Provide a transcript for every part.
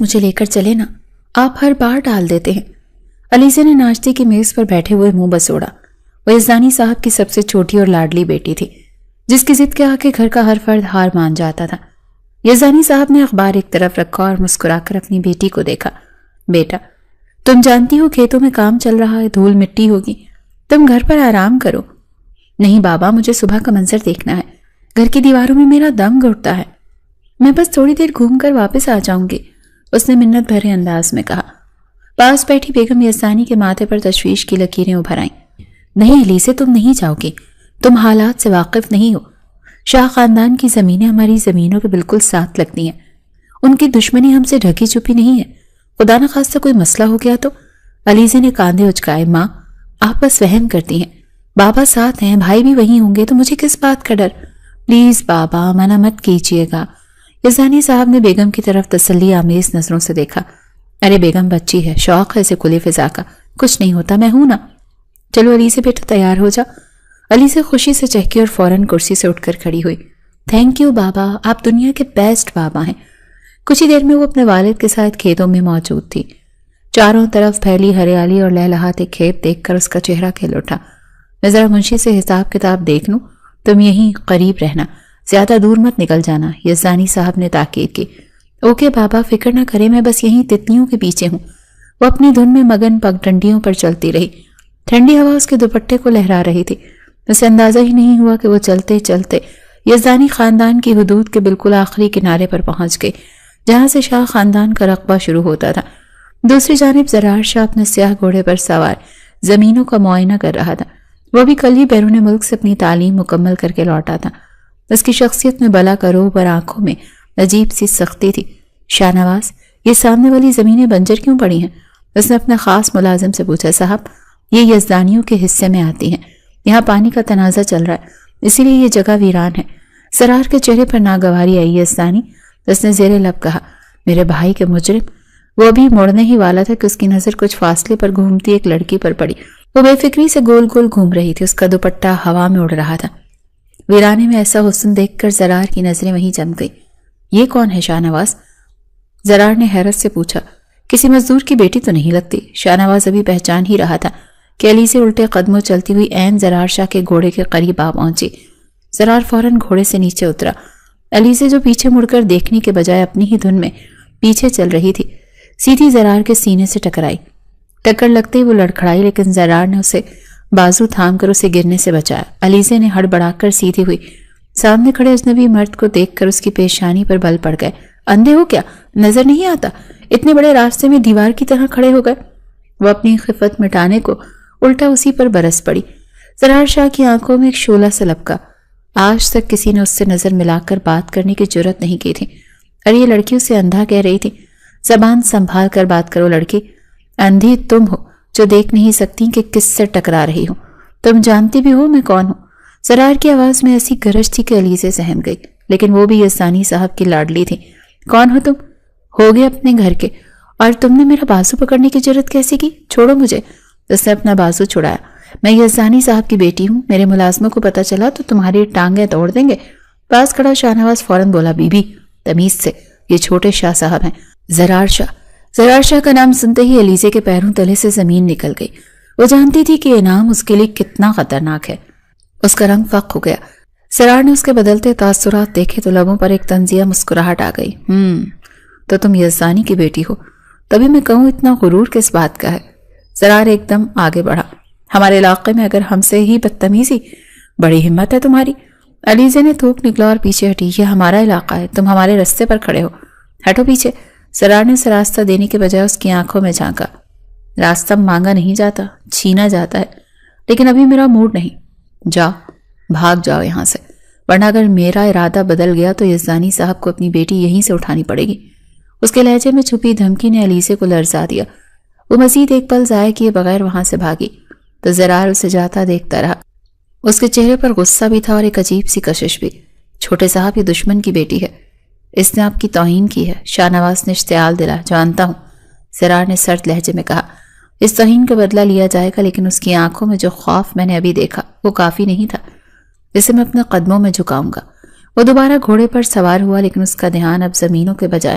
مجھے لے کر چلے نا، آپ ہر بار ڈال دیتے ہیں۔ علیزے نے ناشتے کی میز پر بیٹھے ہوئے منہ بسوڑا۔ وہ یزدانی صاحب کی سب سے چھوٹی اور لاڈلی بیٹی تھی، جس کی ضد کے آگے گھر کا ہر فرد ہار مان جاتا تھا۔ یزدانی صاحب نے اخبار ایک طرف رکھا اور مسکرا کر اپنی بیٹی کو دیکھا۔ بیٹا، تم جانتی ہو کھیتوں میں کام چل رہا ہے، دھول مٹی ہوگی، تم گھر پر آرام کرو۔ نہیں بابا، مجھے صبح کا منظر دیکھنا ہے، گھر کی دیواروں میں میرا دم گھٹتا ہے، میں بس تھوڑی دیر گھوم کر واپس آ جاؤں گی، اس نے منت بھرے انداز میں کہا۔ پاس بیٹھی بیگم یزدانی کے ماتھے پر تشویش کی لکیریں ابھر آئیں۔ نہیں علیزے، تم نہیں جاؤ گی، تم حالات سے واقف نہیں ہو۔ شاہ خاندان کی زمینیں ہماری زمینوں کے بالکل ساتھ لگتی ہیں، ان کی دشمنی ہم سے ڈھکی چھپی نہیں ہے، خدا نہ خواستہ کوئی مسئلہ ہو گیا تو۔ علیزے نے کاندھے اچکائے۔ ماں، آپ بس وہم کرتی ہیں، بابا ساتھ ہیں، بھائی بھی وہیں ہوں گے، تو مجھے کس بات کا ڈر؟ پلیز بابا، منع مت کیجیے گا۔ یزدانی صاحب نے بیگم کی طرف تسلی آمیز نظروں سے دیکھا۔ ارے بیگم بچی ہے، شوق ہے اسے کھلے فضا کا، کچھ نہیں ہوتا، میں ہوں نا۔ چلو علیزے بیٹا، تیار ہو جا۔ علیزے خوشی سے چہکی اور فوراً کرسی سے اٹھ کر کھڑی ہوئی۔ تھینک یو بابا، آپ دنیا کے بیسٹ بابا ہیں۔ کچھ ہی دیر میں وہ اپنے والد کے ساتھ کھیتوں میں موجود تھی۔ چاروں طرف پھیلی ہریالی اور لہلہاتے کھیت دیکھ کر اس کا چہرہ کھل اٹھا۔ میں ذرا منشی سے حساب کتاب دیکھ لوں، تم یہیں قریب رہنا، زیادہ دور مت نکل جانا، یزدانی صاحب نے تاکید کی۔ اوکے بابا، فکر نہ کرے، میں بس یہیں تتلیوں کے پیچھے ہوں۔ وہ اپنی دھن میں مگن پگ ڈنڈیوں پر چلتی رہی۔ ٹھنڈی ہوا اس کے دوپٹے کو لہرا رہی تھی، اسے اندازہ ہی نہیں ہوا کہ وہ چلتے چلتے یزدانی خاندان کی حدود کے بالکل آخری کنارے پر پہنچ گئی، جہاں سے شاہ خاندان کا رقبہ شروع ہوتا تھا۔ دوسری جانب زرار شاہ اپنے سیاہ گھوڑے پر سوار زمینوں کا معائنہ کر رہا تھا۔ وہ بھی کل ہی بیرون ملک سے اپنی تعلیم مکمل کر کے لوٹا تھا۔ اس کی شخصیت میں بلا کروب اور آنکھوں میں عجیب سی سختی تھی۔ شاہ نواز، یہ سامنے والی زمینیں بنجر کیوں پڑی ہیں؟ اس نے اپنے خاص ملازم سے پوچھا۔ صاحب، یہ یزدانیوں کے حصے میں آتی ہیں، یہاں پانی کا تنازع چل رہا ہے، اسی لیے یہ جگہ ویران ہے۔ سرار کے چہرے پر ناگواری آئی۔ یزدانی، اس نے زیر لب کہا، میرے بھائی کے مجرم۔ وہ ابھی مڑنے ہی والا تھا کہ اس کی نظر کچھ فاصلے پر گھومتی ایک لڑکی پر پڑی۔ وہ بے فکری سے گول گول گھوم رہی تھی، اس کا دوپٹہ ہوا میں اڑ رہا تھا۔ ویرانے میں ایسا حسن دیکھ کر زرار کی نظریں وہیں جم گئی۔ یہ کون ہے شاہ نواز؟ زرار نے حیرت سے پوچھا۔ کسی مزدور کی بیٹی تو نہیں لگتی۔ شاہ نواز ابھی پہچان ہی رہا تھا کہ علی سے الٹے قدموں چلتی ہوئی عین زرار شاہ کے گھوڑے کے قریب آ پہنچی۔ زرار فوراً گھوڑے سے نیچے اترا۔ علی سے جو پیچھے مڑ کر دیکھنے کے بجائے اپنی ہی دھن میں پیچھے چل رہی تھی، سیدھی زرار کے سینے سے ٹکرائی۔ ٹکر لگتے ہی وہ لڑکھڑائی، لیکن زرار نے اسے بازو تھام کر اسے گرنے سے بچایا۔ علیزے نے ہڑ بڑھا کر سیدھی ہوئی، سامنے کھڑے اجنبی مرد کو دیکھ کر اس کی پیشانی پر بل پڑ گئے۔ اندھے ہو کیا؟ نظر نہیں آتا؟ اتنے بڑے راستے میں دیوار کی طرح کھڑے ہو گئے۔ وہ اپنی خفت مٹانے کو الٹا اسی پر برس پڑی۔ زرار شاہ کی آنکھوں میں ایک شعلہ سا لپکا۔ آج تک کسی نے اس سے نظر ملا کر بات کرنے کی جرت نہیں کی تھی، اور یہ لڑکی اسے اندھا کہہ رہی تھی۔ زبان سنبھال کر بات کرو لڑکی، اندھی تم ہو جو دیکھ نہیں سکتی کہ کس سے ٹکرا رہی ہوں، تم جانتی بھی ہو میں کون ہوں۔ زرار کی آواز میں ایسی گرج تھی کہ علیزے سہم گئی، لیکن وہ بھی یزدانی صاحب کی لاڈلی تھی۔ کون ہو تم؟ ہو گئے اپنے گھر کے، اور تم نے میرا بازو پکڑنے کی جرت کیسے کی؟ چھوڑو مجھے۔ اس نے اپنا بازو چھڑایا۔ میں یزدانی صاحب کی بیٹی ہوں، میرے ملازموں کو پتہ چلا تو تمہاری ٹانگیں توڑ دیں گے۔ پاس کھڑا شاہ نواز فوراً بولا، بی بی تمیز سے، یہ چھوٹے شاہ صاحب ہیں، زرار شاہ۔ زرار شاہ کا نام سنتے ہی علیزے کے پیروں تلے سے زمین نکل گئی۔ وہ جانتی تھی کہ یہ نام اس کے لیے کتنا خطرناک ہے۔ اس کا رنگ فق ہو گیا۔ زرار نے اس کے بدلتے تاثرات دیکھے تو لبوں پر ایک طنزیہ مسکراہٹ آ گئی۔ تو تم یزدانی کی بیٹی ہو، تبھی میں کہوں اتنا غرور کس بات کا ہے؟ زرار ایک دم آگے بڑھا۔ ہمارے علاقے میں اگر ہم سے ہی بدتمیزی، بڑی ہمت ہے تمہاری۔ علیزے نے تھوک نکلا اور پیچھے ہٹی۔ یہ ہمارا علاقہ ہے، تم ہمارے رستے پر کھڑے ہو، ہٹو پیچھے۔ زرار نے اسے راستہ دینے کے بجائے اس کی آنکھوں میں جھانکا۔ راستہ مانگا نہیں جاتا، چھینا جاتا ہے، لیکن ابھی میرا موڈ نہیں۔ جاؤ، بھاگ جاؤ یہاں سے، ورنہ اگر میرا ارادہ بدل گیا تو یزدانی صاحب کو اپنی بیٹی یہیں سے اٹھانی پڑے گی۔ اس کے لہجے میں چھپی دھمکی نے علیزے کو لرزا دیا۔ وہ مزید ایک پل ضائع کیے بغیر وہاں سے بھاگی تو زرار اسے جاتا دیکھتا رہا۔ اس کے چہرے پر غصہ بھی تھا اور ایک عجیب سی کشش بھی۔ چھوٹے صاحب یہ دشمن کی بیٹی ہے، اس نے آپ کی توہین کی ہے۔ شاہ نواز نے اشتعال دلا۔ جانتا ہوں، زرار نے سرد لہجے میں کہا۔ اس توہین کا بدلہ لیا جائے گا، لیکن اس کی آنکھوں میں جو خوف میں نے ابھی دیکھا وہ کافی نہیں تھا۔ اسے میں اپنے قدموں میں جھکاؤں گا۔ وہ دوبارہ گھوڑے پر سوار ہوا، لیکن اس کا دھیان اب زمینوں کے بجائے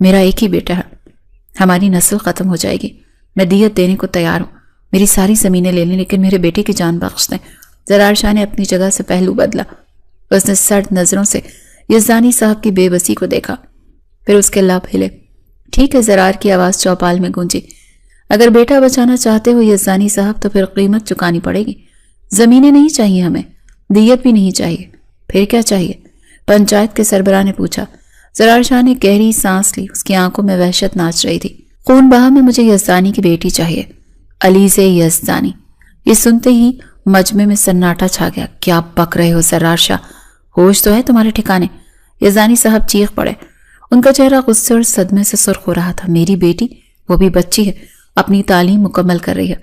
میرا ایک ہی بیٹا ہے، ہماری نسل ختم ہو جائے گی، میں دیت دینے کو تیار ہوں، میری ساری زمینیں لے لیں لیکن میرے بیٹے کی جان بخش دیں۔ زرار شاہ نے اپنی جگہ سے پہلو بدلا۔ اس نے سرد نظروں سے یزدانی صاحب کی بے بسی کو دیکھا، پھر اس کے لب ہلے۔ ٹھیک ہے، زرار کی آواز چوپال میں گونجی، اگر بیٹا بچانا چاہتے ہو یزدانی صاحب تو پھر قیمت چکانی پڑے گی۔ زمینیں نہیں چاہیے ہمیں، دیت بھی نہیں چاہیے، پھر کیا چاہیے؟ پنچایت کے سربراہ نے پوچھا۔ زرار شاہ نے گہری سانس لی، اس کی آنکھوں میں وحشت ناچ رہی تھی۔ خون بہا میں مجھے یزدانی کی بیٹی چاہیے، علیزے یزدانی۔ یہ سنتے ہی مجمع میں سناٹا چھا گیا۔ کیا بک رہے ہو زرار شاہ؟ ہوش تو ہے تمہارے ٹھکانے؟ یزدانی صاحب چیخ پڑے، ان کا چہرہ غصے اور صدمے سے سرخ ہو رہا تھا۔ میری بیٹی، وہ بھی بچی ہے، اپنی تعلیم مکمل کر رہی ہے،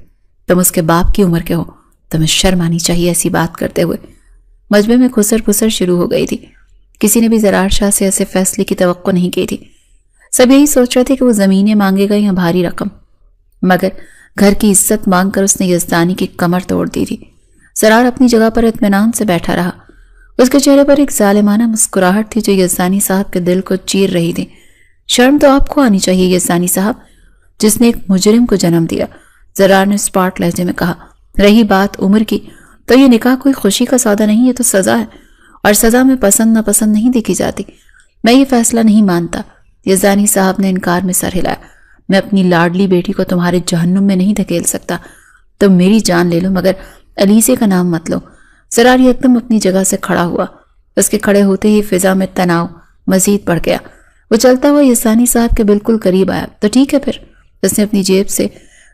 تم اس کے باپ کی عمر کے ہو، تمہیں شرم آنی چاہیے ایسی بات کرتے ہوئے۔ مجمع میں خسر پسر شروع ہو گئی تھی، کسی نے بھی زرار شاہ سے ایسے فیصلے کی توقع نہیں کی تھی۔ سب یہی سوچ رہے تھے کہ وہ زمینیں مانگے گا یا بھاری رقم، مگر گھر کی عزت مانگ کر اس نے یزدانی کی کمر توڑ دی تھی۔ زرار اپنی جگہ پر اطمینان سے بیٹھا رہا، اس کے چہرے پر ایک ظالمانہ مسکراہٹ تھی جو یزدانی صاحب کے دل کو چیر رہی تھی۔ شرم تو آپ کو آنی چاہیے یزدانی صاحب، جس نے ایک مجرم کو جنم دیا، زرار نے اسپاٹ لہجے میں کہا۔ رہی بات عمر کی، تو یہ نکاح کوئی خوشی کا سودا نہیں، یہ تو سزا ہے، اور سزا میں پسند ناپسند نہیں دیکھی جاتی۔ میں یہ فیصلہ نہیں مانتا۔ یزدانی صاحب نے انکار میں سر ہلایا۔ میں اپنی لاڈلی بیٹی کو تمہارے جہنم میں نہیں دھکیل سکتا، تم میری جان لے لو مگر علیزے کا نام مت لو۔ زرار ایک دم اپنی جگہ سے کھڑا ہوا، اس کے کھڑے ہوتے ہی فضا میں تناؤ مزید بڑھ گیا۔ وہ چلتا ہوا یزدانی صاحب کے بالکل قریب آیا۔ تو ٹھیک ہے پھر، اس نے اپنی جیب سے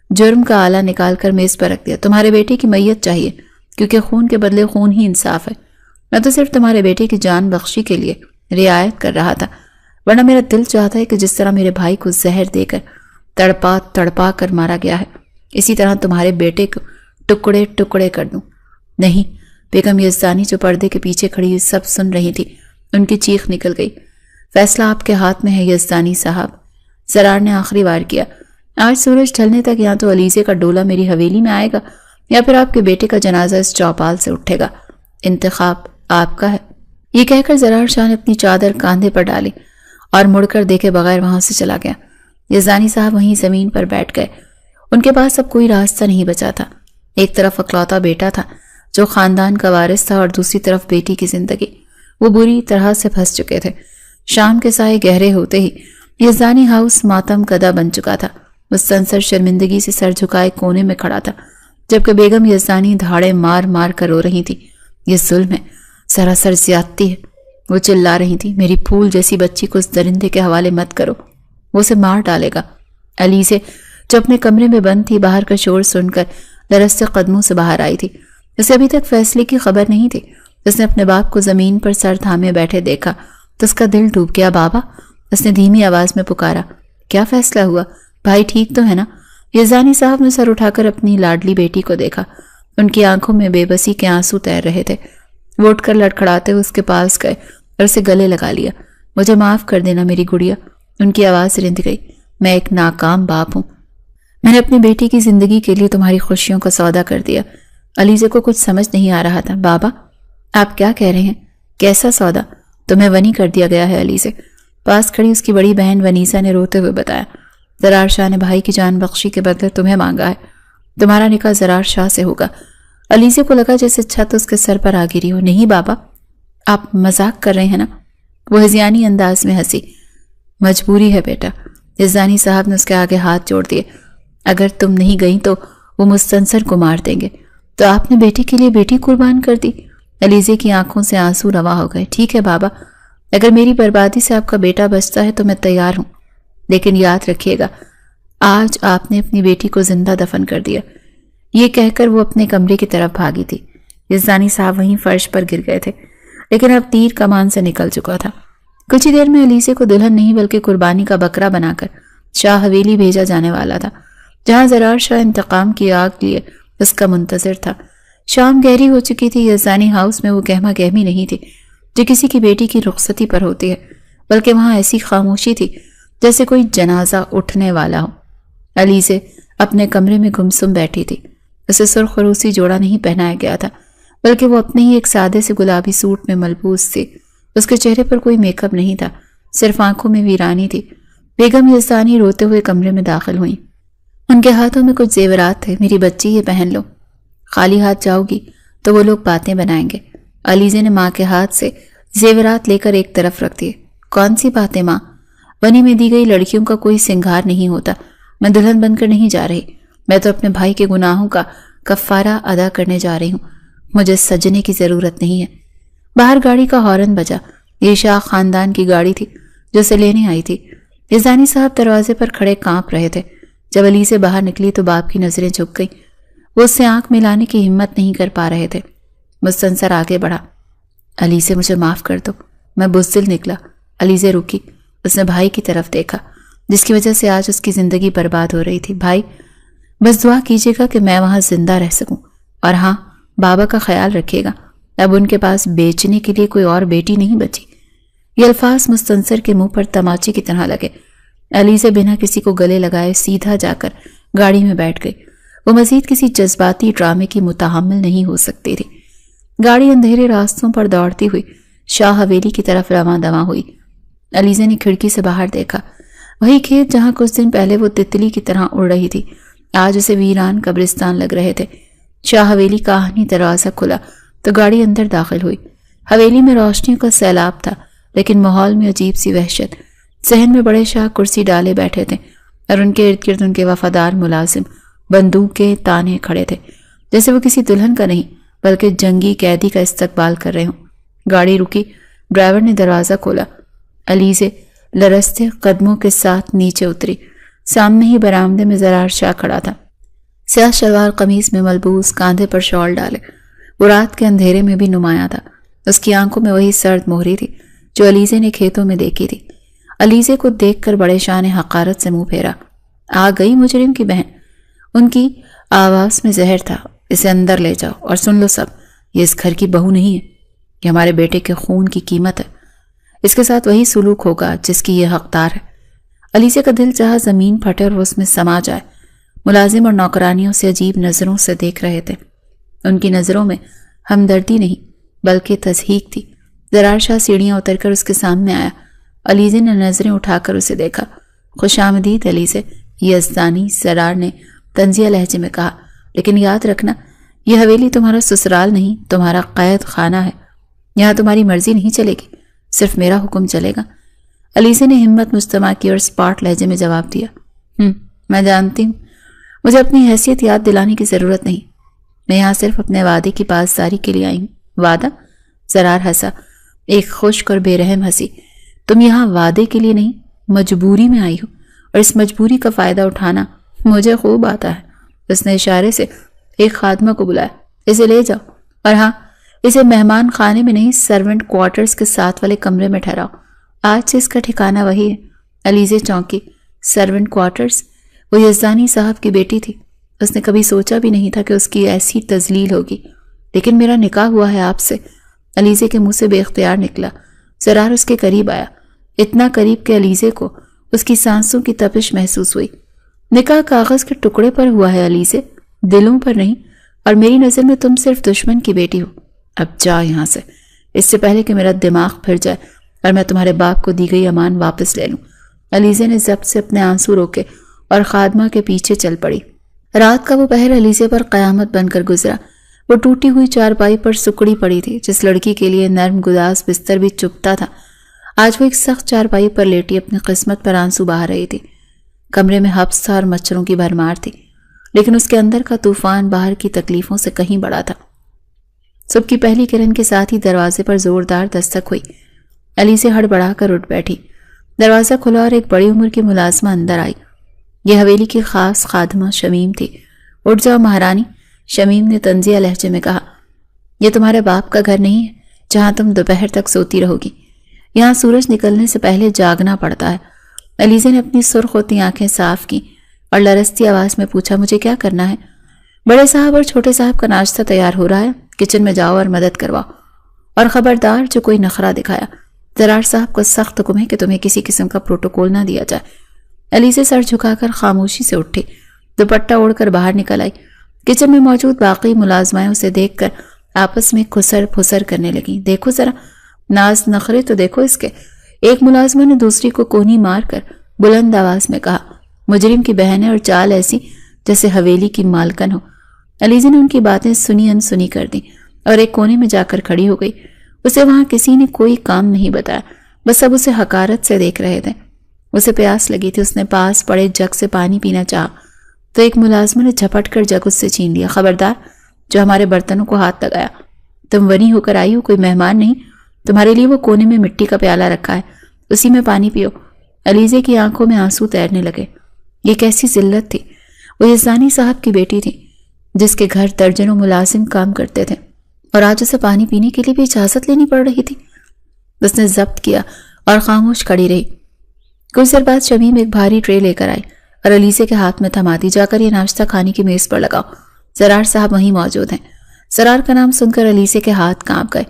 جرم کا آلہ نکال کر میز پر رکھ دیا۔ تمہارے بیٹے کی میت چاہیے، کیونکہ خون کے بدلے خون ہی انصاف ہے۔ میں تو صرف تمہارے بیٹے کی جان بخشی کے لیے رعایت کر رہا تھا، ورنہ میرا دل چاہتا ہے کہ جس طرح میرے بھائی کو زہر دے کر تڑپا تڑپا کر مارا گیا ہے، اسی طرح تمہارے بیٹے کو ٹکڑے ٹکڑے کر دوں۔ نہیں، بیگم یزدانی جو پردے کے پیچھے کھڑی ہوئی سب سن رہی تھی، ان کی چیخ نکل گئی۔ فیصلہ آپ کے ہاتھ میں ہے یزدانی صاحب، زرار نے آخری وار کیا۔ آج سورج ڈھلنے تک یا تو علیزے کا ڈولہ میری حویلی میں آئے گا یا پھر آپ کے بیٹے کا جنازہ اس چوپال سے اٹھے گا، انتخاب آپ کا ہے۔ یہ کہہ کر زرار شاہ نے اپنی چادر کاندھے پر ڈالی اور مڑ کر دیکھے بغیر وہاں سے چلا گیا۔ یزدانی صاحب وہیں زمین پر بیٹھ گئے، ان کے پاس اب کوئی راستہ نہیں بچا تھا۔ ایک طرف اکلوتا بیٹا تھا جو خاندان کا وارث تھا، اور دوسری طرف بیٹی کی زندگی۔ وہ بری طرح سے پھنس چکے تھے۔ شام کے سائے گہرے ہوتے ہی یزدانی ہاؤس ماتم کدہ بن چکا تھا۔ مستنصر شرمندگی سے سر جھکائے کونے میں کھڑا تھا، جبکہ بیگم یزدانی دھاڑے مار مار کر رو رہی تھی۔ یہ ظلم ہے، سراسر زیادتی ہے، وہ چلا رہی تھی۔ میری پھول جیسی بچی کو اس درندے کے حوالے مت کرو، وہ اسے مار ڈالے گا۔ علیزے جو اپنے کمرے میں بند تھی، باہر کا شور سن کر لرزتے قدموں سے باہر آئی تھی۔ اسے ابھی تک فیصلے کی خبر نہیں تھی۔ اس نے اپنے باپ کو زمین پر سر تھامے بیٹھے دیکھا تو اس کا دل ڈوب گیا۔ بابا، اس نے دھیمی آواز میں پکارا۔ کیا فیصلہ ہوا؟ بھائی ٹھیک تو ہے نا؟ یزدانی صاحب نے سر اٹھا کر اپنی لاڈلی بیٹی کو دیکھا، ان کی آنکھوں میں بے بسی کے آنسو تیر رہے تھے۔ وہ اٹھ کر لڑکھڑاتے ہوئے اس کے پاس گئے اور اسے گلے لگا لیا۔ مجھے معاف کر دینا میری گڑیا، ان کی آواز رند گئی۔ میں ایک ناکام باپ ہوں، میں نے اپنی بیٹی کی زندگی کے لیے تمہاری خوشیوں کا سودا کر دیا۔ علیزے کو کچھ سمجھ نہیں آ رہا تھا۔ بابا، آپ کیا کہہ رہے ہیں؟ کیسا سودا؟ تمہیں ونی کر دیا گیا ہے علیزے، پاس کھڑی اس کی بڑی بہن ونیسا نے روتے ہوئے بتایا۔ زرار شاہ نے بھائی کی جان بخشی کے بدلے تمہیں مانگا ہے، تمہارا نکاح زرار شاہ سے ہوگا۔ علیزے کو لگا جیسے چھت اس کے سر پر آ گری ہو۔ نہیں بابا، آپ مذاق کر رہے ہیں نا؟ وہ ہذیانی انداز میں ہنسی۔ مجبوری ہے بیٹا، یزدانی صاحب نے اس کے آگے ہاتھ جوڑ دیے۔ اگر تم نہیں گئی تو وہ مستنصر کو مار دیں گے، تو آپ نے بیٹی کے لیے بیٹی قربان کر دی۔ علیزے کی آنکھوں سے آنسو رواں ہو گئے۔ ٹھیک ہے بابا، اگر میری بربادی سے آپ کا بیٹا بچتا ہے تو میں تیار ہوں، لیکن یاد رکھیے گا آج آپ نے اپنی بیٹی کو زندہ دفن کر دیا۔ یہ کہہ کر وہ اپنے کمرے کی طرف بھاگی تھی۔ یزدانی صاحب وہیں فرش پر گر گئے تھے، لیکن اب تیر کمان سے نکل چکا تھا۔ کچھ ہی دیر میں علیزے کو دلہن نہیں بلکہ قربانی کا بکرا بنا کر شاہ حویلی بھیجا جانے والا تھا، جہاں زرار شاہ انتقام کی آگ لیے اس کا منتظر تھا۔ شام گہری ہو چکی تھی۔ یزدانی ہاؤس میں وہ گہما گہمی نہیں تھی جو کسی کی بیٹی کی رخصتی پر ہوتی ہے، بلکہ وہاں ایسی خاموشی تھی جیسے کوئی جنازہ اٹھنے والا ہو۔ علیزے اپنے کمرے میں گمسم بیٹھی تھی۔ اسے سرخ روسی جوڑا نہیں پہنایا گیا تھا، بلکہ وہ اپنے ہی ایک سادے سے گلابی سوٹ میں ملبوس تھی۔ اس کے چہرے پر کوئی میک اپ نہیں تھا، صرف آنکھوں میں ویرانی تھی۔ بیگم یزدانی روتے ہوئے کمرے میں داخل ہوئیں۔ ان کے ہاتھوں میں کچھ زیورات تھے۔ میری بچی یہ پہن لو، خالی ہاتھ جاؤ گی تو وہ لوگ باتیں بنائیں گے۔ علیزے نے ماں کے ہاتھ سے زیورات لے کر ایک طرف رکھ دیے۔ کون سی باتیں ماں؟ بنی میں دی گئی لڑکیوں کا کوئی سنگھار نہیں ہوتا۔ میں دلہن بن کر نہیں جا رہی، میں تو اپنے بھائی کے گناہوں کا کفارہ ادا کرنے جا رہی ہوں۔ مجھے سجنے کی ضرورت نہیں ہے۔ باہر گاڑی کا ہارن بجا۔ یہ شاہ خاندان کی گاڑی تھی جو اسے لینے آئی تھی۔ یزدانی صاحب دروازے پر کھڑے کانپ رہے تھے۔ جب علی سے باہر نکلی تو باپ کی نظریں جھک گئیں۔ وہ اس سے آنکھ ملانے کی ہمت نہیں کر پا رہے تھے۔ مستنصر آگے بڑھا۔ علی سے مجھے معاف کر دو، میں بزدل نکلا۔ علی سے رکی۔ اس نے بھائی کی طرف دیکھا جس کی وجہ سے آج اس کی زندگی برباد ہو رہی تھی۔ بھائی، بس دعا کیجیے گا کہ میں وہاں زندہ رہ سکوں، اور ہاں، بابا کا خیال رکھیے گا، اب ان کے پاس بیچنے کے لیے کوئی اور بیٹی نہیں بچی۔ یہ الفاظ مستنصر کے منہ پر تماچے کی طرح لگے۔ علی سے بنا کسی کو گلے لگائے سیدھا جا کر گاڑی میں بیٹھ گئی۔ وہ مزید کسی جذباتی ڈرامے کی متحمل نہیں ہو سکتی تھی۔ گاڑی اندھیرے راستوں پر دوڑتی ہوئی شاہ حویلی کی طرف رواں دواں ہوئی۔ علیزے نے کھڑکی سے باہر دیکھا۔ وہی کھیت جہاں کچھ دن پہلے وہ تتلی کی طرح اڑ رہی تھی، آج اسے ویران قبرستان لگ رہے تھے۔ شاہ حویلی کا آہنی دروازہ کھلا تو گاڑی اندر داخل ہوئی۔ حویلی میں روشنیوں کا سیلاب تھا، لیکن ماحول میں عجیب سی وحشت۔ صحن میں بڑے شاہ کرسی ڈالے بیٹھے تھے اور ان کے ارد گرد ان کے وفادار ملازم بندوقیں تانے کھڑے تھے، جیسے وہ کسی دلہن کا نہیں بلکہ جنگی قیدی کا استقبال کر رہے ہوں۔ گاڑی رکی، ڈرائیور نے دروازہ کھولا۔ علیزے لرزتے قدموں کے ساتھ نیچے اتری۔ سامنے ہی برآمدے میں زرار شاہ کھڑا تھا، سیاہ شلوار قمیص میں ملبوس، کاندھے پر شال ڈالے۔ وہ رات کے اندھیرے میں بھی نمایاں تھا۔ اس کی آنکھوں میں وہی سرد مہری تھی جو علیزے نے کھیتوں میں دیکھی تھی۔ علیزے کو دیکھ کر بڑے شاہ نے حقارت سے منہ پھیرا۔ آ گئی مجرم کی بہن۔ ان کی آواز میں زہر تھا۔ اسے اندر لے جاؤ اور سن لو سب، یہ اس گھر کی بہو نہیں ہے، یہ ہمارے بیٹے کے خون کی قیمت ہے۔ اس کے ساتھ وہی سلوک ہوگا جس کی یہ حقدار ہے۔ علیزے کا دل چاہا زمین پھٹے اور وہ اس میں سما جائے۔ ملازم اور نوکرانیوں سے عجیب نظروں سے دیکھ رہے تھے۔ ان کی نظروں میں ہمدردی نہیں بلکہ تضحیک تھی۔ زرار شاہ سیڑھیاں اتر کر اس کے سامنے آیا۔ علیزے نے نظریں اٹھا کر اسے دیکھا۔ خوش آمدید علیزے، یزدانی زرار نے طنزیہ لہجے میں کہا، لیکن یاد رکھنا یہ حویلی تمہارا سسرال نہیں، تمہارا قید خانہ ہے۔ یہاں تمہاری مرضی نہیں چلے گی، صرف میرا حکم چلے گا۔ علیزے نے ہمت مجتمع کی اور اسپاٹ لہجے میں جواب دیا، میں جانتی ہوں، مجھے اپنی حیثیت یاد دلانے کی ضرورت نہیں، میں یہاں صرف اپنے وعدے کی پاسداری کے لیے آئی ہوں۔ وعدہ؟ زرار ہنسا، ایک خشک اور بے رحم ہنسی۔ تم یہاں وعدے کے لیے نہیں، مجبوری میں آئی ہو، اور اس مجبوری کا فائدہ اٹھانا مجھے خوب آتا ہے۔ اس نے اشارے سے ایک خادمہ کو بلایا، اسے لے جاؤ، اور ہاں، اسے مہمان خانے میں نہیں سرونٹ کوارٹرز کے ساتھ والے کمرے میں ٹھہراؤ۔ آج سے اس کا ٹھکانہ وہی ہے۔ علیزے چونکی۔ Servant quarters? وہ یزدانی صاحب کی بیٹی تھی۔ اس نے کبھی سوچا بھی نہیں تھا کہ اس کی ایسی تذلیل ہوگی۔ لیکن میرا نکاح ہوا ہے آپ سے، علیزے کے منہ سے بے اختیار نکلا۔ زرار اس کے قریب آیا، اتنا قریب کہ علیزے کو اس کی سانسوں کی تپش محسوس ہوئی۔ نکاح کاغذ کے ٹکڑے پر ہوا ہے علیزے، دلوں پر نہیں، اور میری نظر میں تم صرف دشمن کی بیٹی ہو۔ اب جا یہاں سے، اس سے پہلے کہ میرا دماغ پھر جائے اور میں تمہارے باپ کو دی گئی امان واپس لے لوں۔ علیزے نے ضبط سے اپنے آنسو روکے اور خادمہ کے پیچھے چل پڑی۔ رات کا وہ پہر علیزے پر قیامت بن کر گزرا۔ وہ ٹوٹی ہوئی چارپائی پر سکڑی پڑی تھی۔ جس لڑکی کے لیے نرم گداز بستر بھی چپتا تھا، آج وہ ایک سخت چارپائی پر لیٹی اپنی قسمت پر آنسو بہا رہی تھی۔ کمرے میں حبس تھا اور مچھروں کی بھرمار تھی، لیکن اس کے اندر کا طوفان باہر کی تکلیفوں سے کہیں بڑا تھا۔ صبح کی پہلی کرن کے ساتھ ہی دروازے پر زوردار دستک ہوئی۔ علیزے ہڑبڑا کر اٹھ بیٹھی۔ دروازہ کھلا اور ایک بڑی عمر کی ملازمہ اندر آئی۔ یہ حویلی کی خاص خادمہ شمیم تھی۔ اٹھ جاؤ مہارانی، شمیم نے طنزیہ لہجے میں کہا، یہ تمہارے باپ کا گھر نہیں ہے جہاں تم دوپہر تک سوتی رہو گی، یہاں سورج نکلنے سے پہلے جاگنا پڑتا ہے۔ علیزے نے اپنی سرخ ہوتی آنکھیں صاف کی اور لرزتی آواز میں پوچھا، مجھے کیا کرنا ہے؟ بڑے صاحب اور چھوٹے صاحب کا ناشتہ تیار ہو رہا ہے، کچن میں جاؤ اور مدد کرواؤ، اور خبردار جو کوئی نخرہ دکھایا، زرار صاحب کا سخت حکم ہے کہ تمہیں کسی قسم کا پروٹوکول نہ دیا جائے۔ علیزے سر جھکا کر خاموشی سے اٹھی، دوپٹہ اوڑھ کر باہر نکل آئی۔ کچن میں موجود باقی ملازمائیں اسے دیکھ کر آپس میں کھسر پھسر کرنے لگیں۔ دیکھو ذرا، ناز نخرے تو دیکھو اس کے۔ ایک ملازمہ نے دوسری کو کونی مار کر بلند آواز میں کہا۔ مجرم کی بہن ہے اور چال ایسی جیسے حویلی کی مالکن ہو۔ علیزی نے ان کی باتیں سنی انسنی کر دی اور ایک کونے میں جا کر کھڑی ہو گئی۔ اسے وہاں کسی نے کوئی کام نہیں بتایا، بس سب اسے حقارت سے دیکھ رہے تھے۔ اسے پیاس لگی تھی، اس نے پاس پڑے جگ سے پانی پینا چاہا تو ایک ملازمہ نے جھپٹ کر جگ اس سے چھین لیا۔ خبردار، جو ہمارے برتنوں کو ہاتھ لگایا، تم ونی ہو کر آئی ہو، کوئی مہمان نہیں، تمہارے لیے وہ کونے میں مٹی کا پیالہ رکھا ہے، اسی میں پانی پیو۔ علیزے کی آنکھوں میں آنسو تیرنے لگے۔ یہ کیسی ذلت تھی! وہ یزدانی صاحب کی بیٹی تھی جس کے گھر درجنوں ملازم کام کرتے تھے، اور آج اسے پانی پینے کے لیے بھی اجازت لینی پڑ رہی تھی۔ اس نے ضبط کیا اور خاموش کھڑی رہی۔ کچھ دیر بعد شمیم ایک بھاری ٹرے لے کر آئی اور علیزے کے ہاتھ میں تھماتی، جا کر یہ ناشتہ کھانے کی میز پر لگاؤ، زرار صاحب وہیں موجود ہیں۔ زرار کا نام سن کر علیزے کے ہاتھ کانپ گئے۔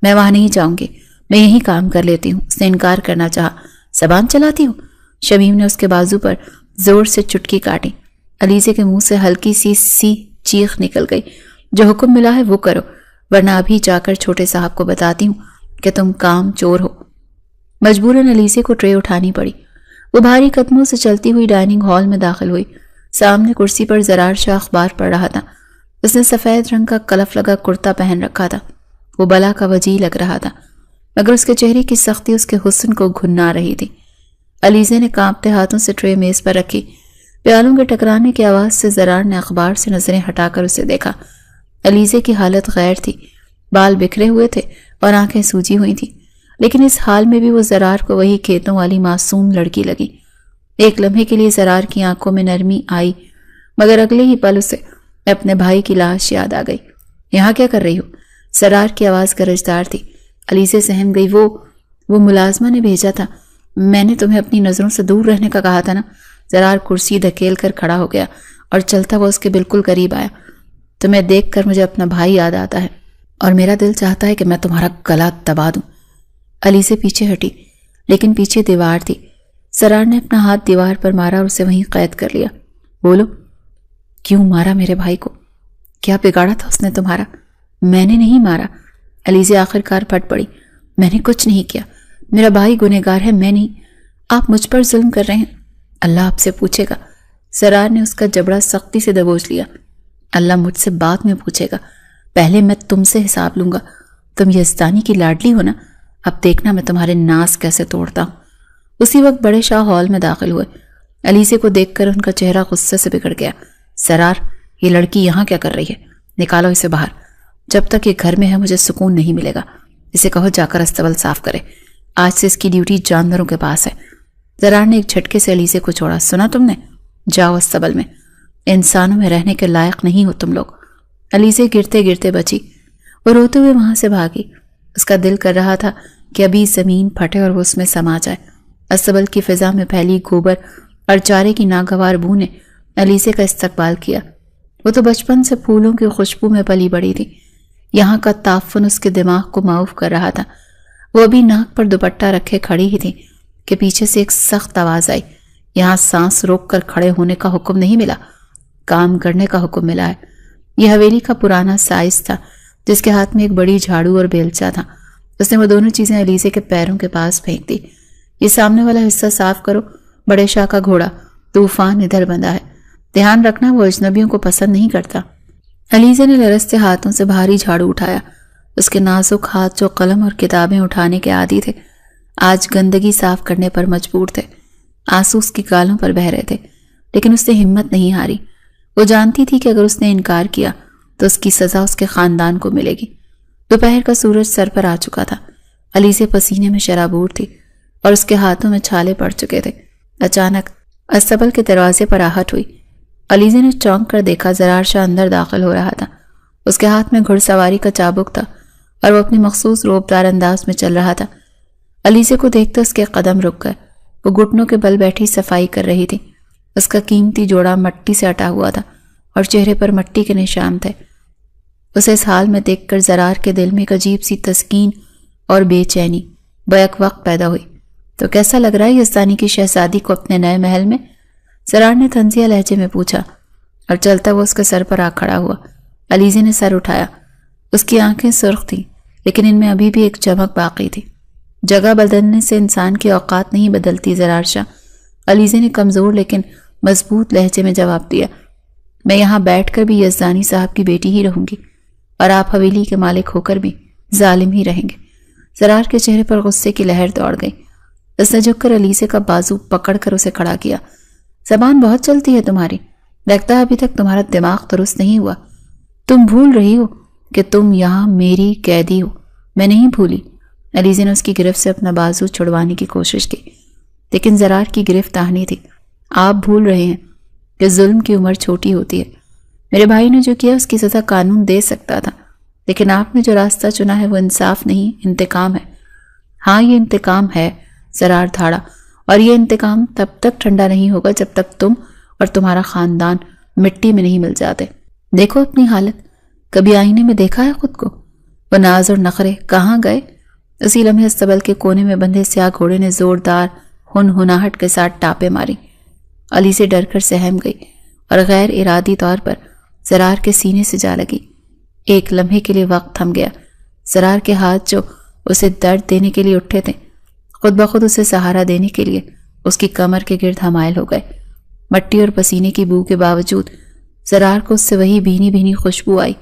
میں وہاں نہیں جاؤں گی، میں یہیں کام کر لیتی ہوں، اس نے انکار کرنا چاہا۔ زبان چلاتی ہوں؟ شمیم نے اس کے بازو پر زور سے چٹکی کاٹی۔ علیزے کے منہ سے ہلکی سی چیخ نکل گئی۔ جو حکم ملا ہے وہ کرو، ورنہ ابھی جا کر چھوٹے صاحب کو بتاتی ہوں کہ تم کام چور ہو۔ مجبوراً علیزے کو ٹرے اٹھانی پڑی۔ وہ بھاری قدموں سے چلتی ہوئی ڈائننگ ہال میں داخل ہوئی۔ سامنے کرسی پر زرار شاہ اخبار پڑھ رہا تھا۔ اس نے سفید رنگ کا کلف لگا کرتا پہن رکھا تھا۔ وہ بلا کا وجی لگ رہا تھا، مگر اس کے چہرے کی سختی اس کے حسن کو گھنا رہی تھی۔ علیزے نے کانپتے ہاتھوں سے ٹرے میز پر رکھی۔ پیالوں کے ٹکرانے کی آواز سے زرار نے اخبار سے نظریں ہٹا کر اسے دیکھا۔ علیزے کی حالت غیر تھی، بال بکھرے ہوئے تھے اور آنکھیں سوجی ہوئی تھیں، لیکن اس حال میں بھی وہ زرار کو وہی کھیتوں والی معصوم لڑکی لگی۔ ایک لمحے کے لیے زرار کی آنکھوں میں نرمی آئی، مگر اگلے ہی پل اسے اپنے بھائی کی لاش یاد آ گئی۔ یہاں کیا کر رہی ہو؟ زرار کی آواز گرجدار تھی۔ علیزے سہم گئی۔ وہ ملازمہ نے بھیجا تھا، میں نے تمہیں اپنی نظروں سے دور رہنے کا کہا تھا نا۔ زرار کرسی دھکیل کر کھڑا ہو گیا اور چلتا وہ اس کے بالکل قریب آیا۔ تمہیں دیکھ کر مجھے اپنا بھائی یاد آتا ہے اور میرا دل چاہتا ہے کہ میں تمہارا گلا دبا دوں۔ علیزے پیچھے ہٹی، لیکن پیچھے دیوار تھی۔ زرار نے اپنا ہاتھ دیوار پر مارا اور اسے وہیں قید کر لیا۔ بولو، کیوں مارا میرے بھائی کو؟ کیا بگاڑا تھا اس نے تمہارا؟ میں نے نہیں مارا۔ علیزے آخر کار پھٹ پڑی۔ میں نے کچھ نہیں کیا، میرا بھائی گنہگار ہے، میں نہیں۔ آپ مجھ پر ظلم کر رہے ہیں، اللہ آپ سے پوچھے گا۔ زرار نے اس کا جبڑا سختی سے دبوچ لیا۔ اللہ مجھ سے بعد میں پوچھے گا، پہلے میں تم سے حساب لوں گا۔ تم یزدانی کی لاڈلی ہو نا، اب دیکھنا میں تمہارے ناز کیسے توڑتا ہوں۔ اسی وقت بڑے شاہ ہال میں داخل ہوئے۔ علیزے کو دیکھ کر ان کا چہرہ غصے سے بگڑ گیا۔ زرار، یہ لڑکی یہاں کیا کر رہی ہے؟ نکالو اسے باہر۔ جب تک یہ گھر میں ہے مجھے سکون نہیں ملے گا۔ اسے کہو جا کر استبل صاف کرے، آج سے اس کی ڈیوٹی جانوروں کے پاس ہے۔ زرار نے ایک جھٹکے سے علیزے کو چھوڑا۔ سنا تم نے؟ جاؤ استبل میں، انسانوں میں رہنے کے لائق نہیں ہو تم لوگ۔ علیزے گرتے گرتے بچی۔ وہ روتے ہوئے وہاں سے بھاگی۔ اس کا دل کر رہا تھا کہ ابھی زمین پھٹے اور وہ اس میں سما جائے۔ استبل کی فضا میں پھیلی گوبر اور چارے کی ناگوار بو نے علیزے کا استقبال کیا۔ وہ تو بچپن سے پھولوں کی خوشبو میں پلی بڑی تھی۔ یہاں کا تعفن اس کے دماغ کو معاف کر رہا تھا۔ وہ ابھی ناک پر دوپٹہ رکھے کھڑی ہی تھی کہ پیچھے سے ایک سخت آواز آئی۔ یہاں سانس روک کر کھڑے ہونے کا حکم نہیں ملا، کام کرنے کا حکم ملا ہے۔ یہ حویلی کا پرانا سائز تھا جس کے ہاتھ میں ایک بڑی جھاڑو اور بیلچا تھا۔ اس نے وہ دونوں چیزیں علیزے کے پیروں کے پاس پھینک دی۔ یہ سامنے والا حصہ صاف کرو، بڑے شاہ کا گھوڑا طوفان ادھر بندھا ہے، دھیان رکھنا وہ اجنبیوں کو پسند نہیں کرتا۔ علیزے نے لرزتے ہاتھوں سے بھاری جھاڑو اٹھایا۔ اس کے نازک ہاتھ جو قلم اور کتابیں اٹھانے کے عادی تھے آج گندگی صاف کرنے پر مجبور تھے۔ آنسو اس کی گالوں پر بہہ رہے تھے، لیکن اس نے ہمت نہیں ہاری۔ وہ جانتی تھی کہ اگر اس نے انکار کیا تو اس کی سزا اس کے خاندان کو ملے گی۔ دوپہر کا سورج سر پر آ چکا تھا۔ علیزے پسینے میں شرابور تھی اور اس کے ہاتھوں میں چھالے پڑ چکے تھے۔ اچانک استبل کے دروازے پر آہٹ ہوئی۔ علیزے نے چونک کر دیکھا، زرار شاہ اندر داخل ہو رہا تھا۔ اس کے ہاتھ میں گھڑ سواری کا چابک تھا اور وہ اپنی مخصوص روبدار انداز میں چل رہا تھا۔ علیزے کو دیکھتے اس کے قدم رک گئے۔ وہ گھٹنوں کے بل بیٹھی صفائی کر رہی تھی۔ اس کا قیمتی جوڑا مٹی سے اٹا ہوا تھا اور چہرے پر مٹی کے نشان تھے۔ اسے اس حال میں دیکھ کر زرار کے دل میں ایک عجیب سی تسکین اور بے چینی بیک وقت پیدا ہوئی۔ تو کیسا لگ رہا ہے یزدانی کی شہزادی کو اپنے نئے محل میں؟ زرار نے طنزیہ لہجے میں پوچھا اور چلتا وہ اس کے سر پر آ کھڑا ہوا۔ علیزے نے سر اٹھایا۔ اس کی آنکھیں سرخ تھیں، لیکن ان میں ابھی بھی ایک چمک باقی تھی۔ جگہ بدلنے سے انسان کی اوقات نہیں بدلتی زرار شاہ، علیزے نے کمزور لیکن مضبوط لہجے میں جواب دیا۔ میں یہاں بیٹھ کر بھی یزدانی صاحب کی بیٹی ہی رہوں گی اور آپ حویلی کے مالک ہو کر بھی ظالم ہی رہیں گے۔ زرار کے چہرے پر غصے کی لہر دوڑ گئی۔ اس نے جھک کر علیزے کا بازو پکڑ کر اسے کھڑا کیا۔ زبان بہت چلتی ہے تمہاری، لگتا ہے ابھی تک تمہارا دماغ درست نہیں ہوا۔ تم بھول رہی ہو کہ تم یہاں میری قیدی ہو۔ میں نہیں بھولی۔ علیزے نے اس کی گرفت سے اپنا بازو چھڑوانے کی کوشش کی، لیکن زرار کی گرفت تاہنی تھی۔ آپ بھول رہے ہیں کہ ظلم کی عمر چھوٹی ہوتی ہے۔ میرے بھائی نے جو کیا اس کی سزا قانون دے سکتا تھا، لیکن آپ نے جو راستہ چنا ہے وہ انصاف نہیں، انتقام ہے۔ ہاں یہ انتقام ہے، زرار دھاڑا، اور یہ انتقام تب تک ٹھنڈا نہیں ہوگا جب تک تم اور تمہارا خاندان مٹی میں نہیں مل جاتے۔ دیکھو اپنی حالت، کبھی آئینے میں دیکھا ہے خود کو؟ وہ ناز اور نخرے کہاں گئے؟ اسی لمحے استبل کے کونے میں بندھے سیاہ گھوڑے نے زوردار ہنہناہٹ کے ساتھ ٹاپے ماری۔ علی سے ڈر کر سہم گئی اور غیر ارادی طور پر زرار کے سینے سے جا لگی۔ ایک لمحے کے لیے وقت تھم گیا۔ زرار کے ہاتھ جو اسے درد دینے کے لیے اٹھے تھے، خود بخود اسے سہارا دینے کے لیے اس کی کمر کے گرد حمائل ہو گئے۔ مٹی اور پسینے کی بو کے باوجود زرار کو اس سے وہی بھینی بھینی خوشبو آئی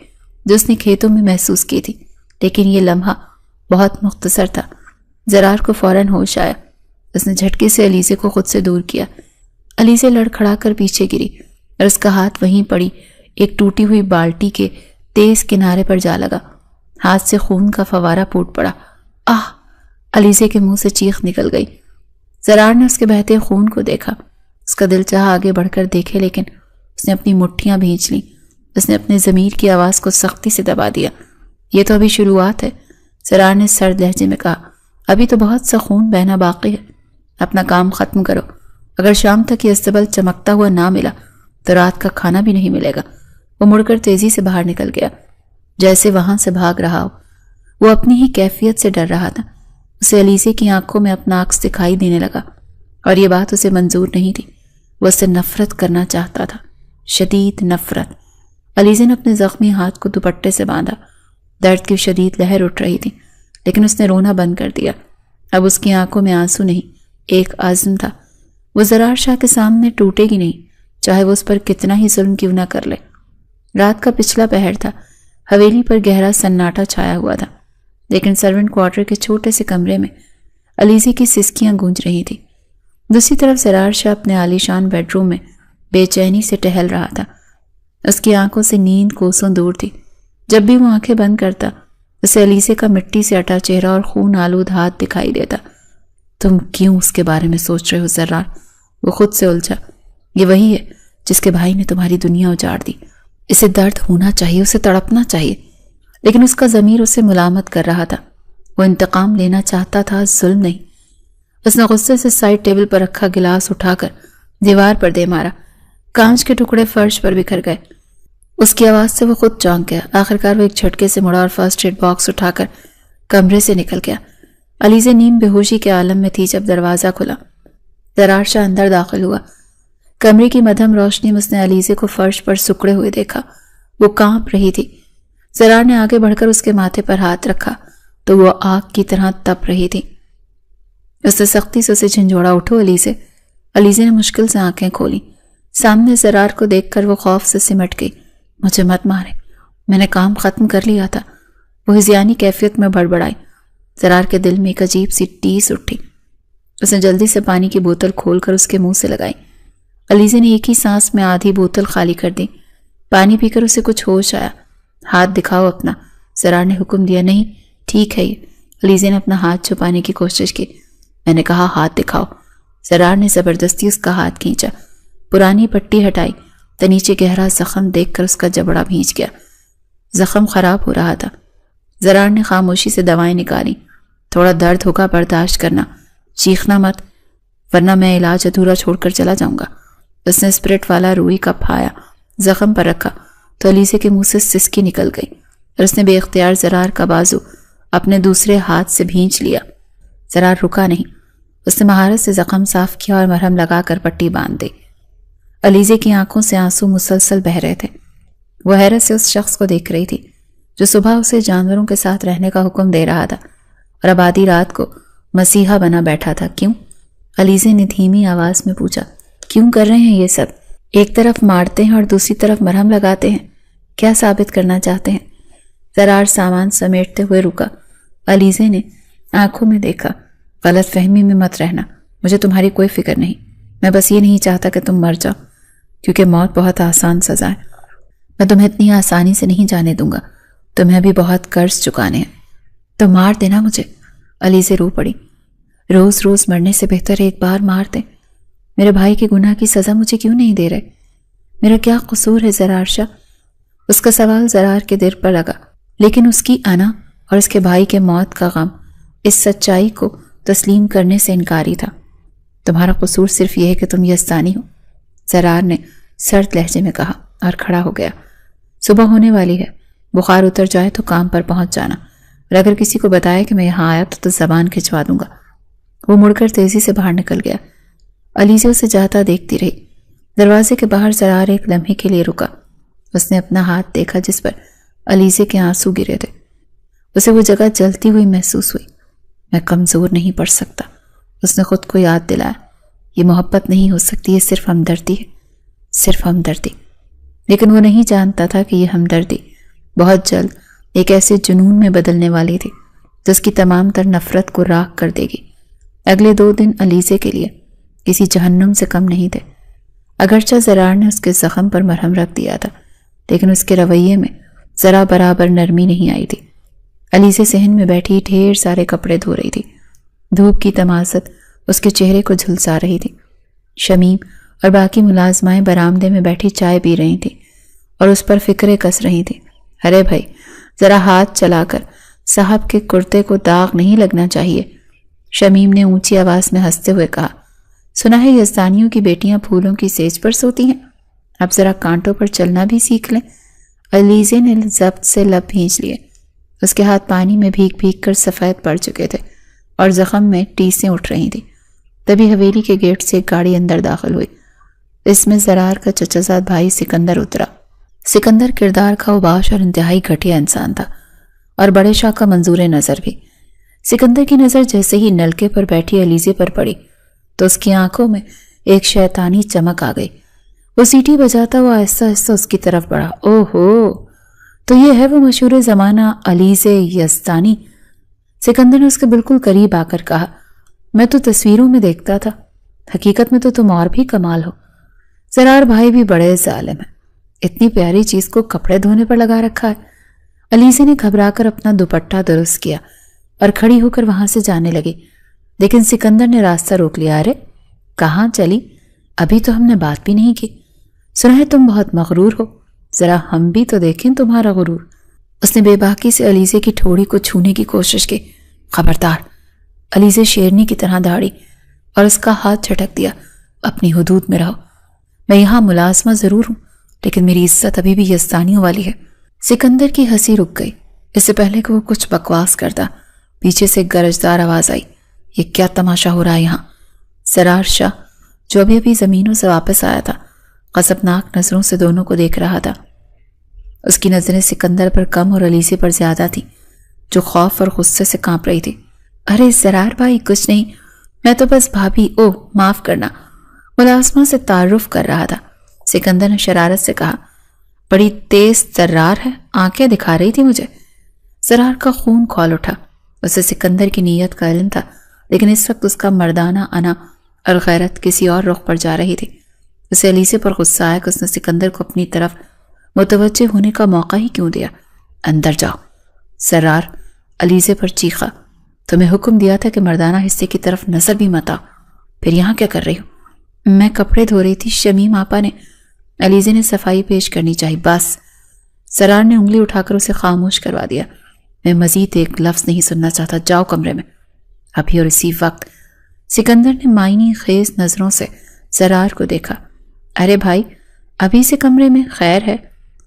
جو اس نے کھیتوں میں محسوس کی تھی، لیکن یہ لمحہ بہت مختصر تھا۔ زرار کو فوراً ہوش آیا۔ اس نے جھٹکے سے علیزے کو خود سے دور کیا۔ علیزے لڑکھڑا کر پیچھے گری اور اس کا ہاتھ وہیں پڑی ایک ٹوٹی ہوئی بالٹی کے تیز کنارے پر جا لگا۔ ہاتھ سے خون کا فوارہ پھوٹ پڑا۔ آہ! علیزے کے منہ سے چیخ نکل گئی۔ زرار نے اس کے بہتے خون کو دیکھا۔ اس کا دل چاہا آگے بڑھ کر دیکھے، لیکن اس نے اپنی مٹھیاں بھینچ لیں۔ اس نے اپنے ضمیر کی آواز کو سختی سے دبا دیا۔ یہ تو ابھی شروعات ہے، زرار نے سرد لہجے میں کہا۔ ابھی تو بہت سا خون بہنا باقی ہے۔ اپنا کام ختم کرو۔ اگر شام تک یہ استبل چمکتا ہوا نہ ملا تو رات کا کھانا بھی نہیں ملے گا۔ وہ مڑ کر تیزی سے باہر نکل گیا، جیسے وہاں سے بھاگ رہا ہو۔ وہ اپنی ہی کیفیت سے ڈر رہا تھا۔ اسے علیزے کی آنکھوں میں اپنا عکس دکھائی دینے لگا، اور یہ بات اسے منظور نہیں تھی۔ وہ اس سے نفرت کرنا چاہتا تھا، شدید نفرت۔ علیزے نے اپنے زخمی ہاتھ کو دوپٹے سے باندھا۔ درد کی شدید لہر اٹھ رہی تھی، لیکن اس نے رونا بند کر دیا۔ اب اس کی آنکھوں میں آنسو نہیں، ایک عزم تھا۔ وہ زرار شاہ کے سامنے ٹوٹے گی نہیں، چاہے وہ اس پر کتنا ہی ظلم کیوں نہ کر لے۔ رات کا پچھلا پہر تھا۔ حویلی پر گہرا سناٹا چھایا ہوا تھا، لیکن سرونٹ کوارٹر کے چھوٹے سے کمرے میں علیزے کی سسکیاں گونج رہی تھی۔ دوسری طرف زرار شاہ اپنے عالیشان بیڈ روم میں بے چینی سے ٹہل رہا تھا۔ اس کی آنکھوں سے نیند کوسوں دور تھی۔ جب بھی وہ آنکھیں بند کرتا، اسے علیزے کا مٹی سے اٹا چہرہ اور خون آلود ہاتھ دکھائی دیتا۔ تم کیوں اس کے بارے میں سوچ رہے ہو زرار؟ وہ خود سے الجھا۔ یہ وہی ہے جس کے بھائی نے تمہاری دنیا اجاڑ دی۔ اسے درد ہونا چاہیے، اسے تڑپنا چاہیے، لیکن اس کا ضمیر اسے ملامت کر رہا تھا۔ وہ انتقام لینا چاہتا تھا، ظلم نہیں۔ اس نے غصے سے سائڈ ٹیبل پر رکھا گلاس اٹھا کر دیوار پر دے مارا۔ کانچ کے ٹکڑے فرش پر بکھر گئے۔ اس کی آواز سے وہ خود چونک گیا۔ آخرکار وہ ایک جھٹکے سے مڑا اور فرسٹ ایڈ باکس اٹھا کر کمرے سے نکل گیا۔ علیزے نیم بے ہوشی کے عالم میں تھی جب دروازہ کھلا۔ زرار شاہ اندر داخل ہوا۔ کمرے کی مدھم روشنی میں اس نے علیزے کو فرش پر سکڑے ہوئے دیکھا۔ وہ کانپ رہی تھی۔ زرار نے آگے بڑھ کر اس کے ماتھے پر ہاتھ رکھا تو وہ آگ کی طرح تپ رہی تھی۔ اس نے سختی سے اسے جھنجھوڑا، اٹھو علیزے۔ علیزے نے مشکل سے آنکھیں کھولی۔ سامنے زرار کو دیکھ کر وہ خوف سے سمٹ گئی۔ مجھے مت مارے، میں نے کام ختم کر لیا تھا، وہ ہذیانی کیفیت میں بڑبڑائی۔ زرار کے دل میں ایک عجیب سی ٹیس اٹھی۔ اس نے جلدی سے پانی کی بوتل کھول کر اس کے منہ سے لگائی۔ علیزے نے ایک ہی سانس میں آدھی بوتل خالی کر دی۔ پانی پی کر اسے کچھ ہوش آیا۔ ہاتھ دکھاؤ اپنا، زرار نے حکم دیا۔ نہیں ٹھیک ہے یہ۔ علیزے نے اپنا ہاتھ چھپانے کی کوشش کی۔ میں نے کہا ہاتھ دکھاؤ۔ زرار نے زبردستی اس کا ہاتھ کھینچا، پرانی پٹی ہٹائی تو نیچے گہرا زخم دیکھ کر اس کا جبڑا بھینچ گیا۔ زخم خراب ہو رہا تھا۔ زرار نے خاموشی سے دوائیں نکالی۔ تھوڑا درد ہوگا، برداشت کرنا، چیخنا مت، ورنہ میں علاج ادھورا چھوڑ کر چلا جاؤں گا۔ اس نے اسپرٹ والا روئی کا پھایا زخم پر رکھا تو علیزے کے منہ سے سسکی نکل گئی اور اس نے بے اختیار زرار کا بازو اپنے دوسرے ہاتھ سے بھینچ لیا۔ زرار رکا نہیں۔ اس نے مہارت سے زخم صاف کیا اور مرہم لگا کر پٹی باندھ دی۔ علیزے کی آنکھوں سے آنسو مسلسل بہہ رہے تھے۔ وہ حیرت سے اس شخص کو دیکھ رہی تھی جو صبح اسے جانوروں کے ساتھ رہنے کا حکم دے رہا تھا اور اب آدھی رات کو مسیحا بنا بیٹھا تھا۔ کیوں؟ علیزے نے دھیمی آواز میں پوچھا۔ کیوں کر رہے ہیں یہ سب؟ ایک طرف مارتے ہیں اور دوسری طرف مرہم لگاتے ہیں، کیا ثابت کرنا چاہتے ہیں؟ زرار سامان سمیٹتے ہوئے رکا۔ علیزے نے آنکھوں میں دیکھا۔ غلط فہمی میں مت رہنا، مجھے تمہاری کوئی فکر نہیں، میں بس یہ نہیں چاہتا کہ تم مر جاؤ، کیونکہ موت بہت آسان سزا ہے۔ میں تمہیں اتنی آسانی سے نہیں جانے دوں گا، تمہیں ابھی بہت قرض چکانے ہیں۔ تو مار دینا مجھے۔ علیزے رو پڑی۔ روز روز مرنے سے بہتر ایک بار مار دیں۔ میرے بھائی کے گناہ کی سزا مجھے کیوں نہیں دے رہے؟ میرا کیا قصور ہے زرار شاہ؟ اس کا سوال زرار کے دل پر لگا، لیکن اس کی انا اور اس کے بھائی کے موت کا غم اس سچائی کو تسلیم کرنے سے انکاری تھا۔ تمہارا قصور صرف یہ ہے کہ تم یزدانی ہو، زرار نے سرد لہجے میں کہا اور کھڑا ہو گیا۔ صبح ہونے والی ہے، بخار اتر جائے تو کام پر پہنچ جانا، اور اگر کسی کو بتایا کہ میں یہاں آیا تو زبان کھچوا دوں گا۔ وہ مڑ کر تیزی سے باہر نکل گیا۔ علیزے اسے جاتا دیکھتی رہی۔ دروازے کے باہر زرار ایک لمحے کے لیے رکا۔ اس نے اپنا ہاتھ دیکھا جس پر علیزے کے آنسو گرے تھے۔ اسے وہ جگہ جلتی ہوئی محسوس ہوئی۔ میں کمزور نہیں پڑ سکتا، اس نے خود کو یاد دلایا۔ یہ محبت نہیں ہو سکتی، یہ صرف ہمدردی ہے، صرف ہمدردی۔ لیکن وہ نہیں جانتا تھا کہ یہ ہمدردی بہت جلد ایک ایسے جنون میں بدلنے والی تھی جس کی تمام تر نفرت کو راکھ کر دے گی۔ اگلے 2 دن علیزے کے لیے کسی جہنم سے کم نہیں تھے۔ اگرچہ زرار نے اس کے زخم پر مرہم رکھ دیا تھا، لیکن اس کے رویے میں ذرا برابر نرمی نہیں آئی تھی۔ علیزے صحن میں بیٹھی ڈھیر سارے کپڑے دھو رہی تھی۔ دھوپ کی تمازت اس کے چہرے کو جھلسا رہی تھی۔ شمیم اور باقی ملازمائیں برآمدے میں بیٹھی چائے پی رہی تھیں اور اس پر فکریں کس رہی تھیں۔ ارے بھائی، ذرا ہاتھ چلا کر، صاحب کے کرتے کو داغ نہیں لگنا چاہیے، شمیم نے اونچی آواز میں ہنستے ہوئے کہا۔ سنا ہے یزدانیوں کی بیٹیاں پھولوں کی سیج پر سوتی ہیں، اب ذرا کانٹوں پر چلنا بھی سیکھ لیں۔ علیزے نے ضبط سے لب بھینچ لیے۔ اس کے ہاتھ پانی میں بھیگ بھیگ کر سفید پڑ چکے تھے اور زخم میں ٹیسیں اٹھ رہی تھیں۔ تبھی حویلی کے گیٹ سے ایک گاڑی اندر داخل ہوئی۔ اس میں زرار کا چچا زاد بھائی سکندر اترا۔ سکندر کردار کا اوباش اور انتہائی گھٹیا انسان تھا، اور بڑے شاہ کا منظور نظر بھی۔ سکندر کی نظر جیسے ہی نلکے پر بیٹھی علیزے پر پڑی تو اس کی آنکھوں میں ایک شیطانی چمک آ گئی۔ وہ سیٹی بجاتا ہوا آہستہ آہستہ اس کی طرف بڑھا۔ اوہ ہو، تو یہ ہے وہ مشہور زمانہ علیزے یزدانی؟ سکندر نے اس کے بالکل قریب آ کر کہا۔ میں تو تصویروں میں دیکھتا تھا، حقیقت میں تو تم اور بھی کمال ہو۔ زرار بھائی بھی بڑے ظالم ہیں، اتنی پیاری چیز کو کپڑے دھونے پر لگا رکھا ہے۔ علیزے نے گھبرا کر اپنا دوپٹہ درست کیا اور کھڑی ہو کر وہاں سے جانے لگی، لیکن سکندر نے راستہ روک لیا۔ ارے کہاں چلی؟ ابھی تو ہم نے بات بھی نہیں کی۔ سنا ہے تم بہت مغرور ہو، ذرا ہم بھی تو دیکھیں تمہارا غرور۔ اس نے بے باکی سے علیزے کی ٹھوڑی کو چھونے کی کوشش کی۔ خبردار! علیزے شیرنی کی طرح دھاڑی اور اس کا ہاتھ جھٹک دیا۔ اپنی حدود میں رہو، میں یہاں ملازمہ ضرور ہوں، لیکن میری عزت ابھی بھی یزدانیوں والی ہے۔ سکندر کی ہنسی رک گئی۔ اس سے پہلے کہ وہ کچھ بکواس کرتا، پیچھے سے گرجدار آواز آئی۔ یہ کیا تماشا ہو رہا ہے یہاں؟ زرار شاہ، جو ابھی ابھی زمینوں سے واپس آیا تھا، غضبناک نظروں سے دونوں کو دیکھ رہا تھا۔ اس کی نظریں سکندر پر کم اور علیزے پر زیادہ تھیں، جو خوف اور غصے سے کانپ رہی تھی۔ ارے زرار بھائی، کچھ نہیں، میں تو بس بھابھی، اوہ معاف کرنا، ملازمہ سے تعارف کر رہا تھا۔ سکندر نے شرارت سے کہا۔ بڑی تیز ترار ہے، آنکھیں دکھا رہی تھی مجھے۔ زرار کا خون کھول اٹھا۔ اسے سکندر کی نیت کا علم تھا، لیکن اس وقت اس کا مردانہ انا اور غیرت کسی اور رخ پر جا رہی تھی۔ اسے علیزے پر غصہ آیا کہ اس نے سکندر کو اپنی طرف متوجہ ہونے کا موقع ہی کیوں دیا۔ اندر جاؤ، زرار علیزے پر چیخا۔ تمہیں حکم دیا تھا کہ مردانہ حصے کی طرف نظر بھی مت آؤ، پھر یہاں کیا کر رہی ہو؟ میں کپڑے دھو رہی تھی، شمیم آپا نے۔ علیزے نے صفائی پیش کرنی چاہی۔ بس! زرار نے انگلی اٹھا کر اسے خاموش کروا دیا۔ میں مزید ایک لفظ نہیں سننا چاہتا، جاؤ کمرے میں ابھی اور اسی وقت۔ سکندر نے معنی خیز نظروں سے زرار کو دیکھا۔ ارے بھائی، ابھی سے کمرے میں؟ خیر ہے،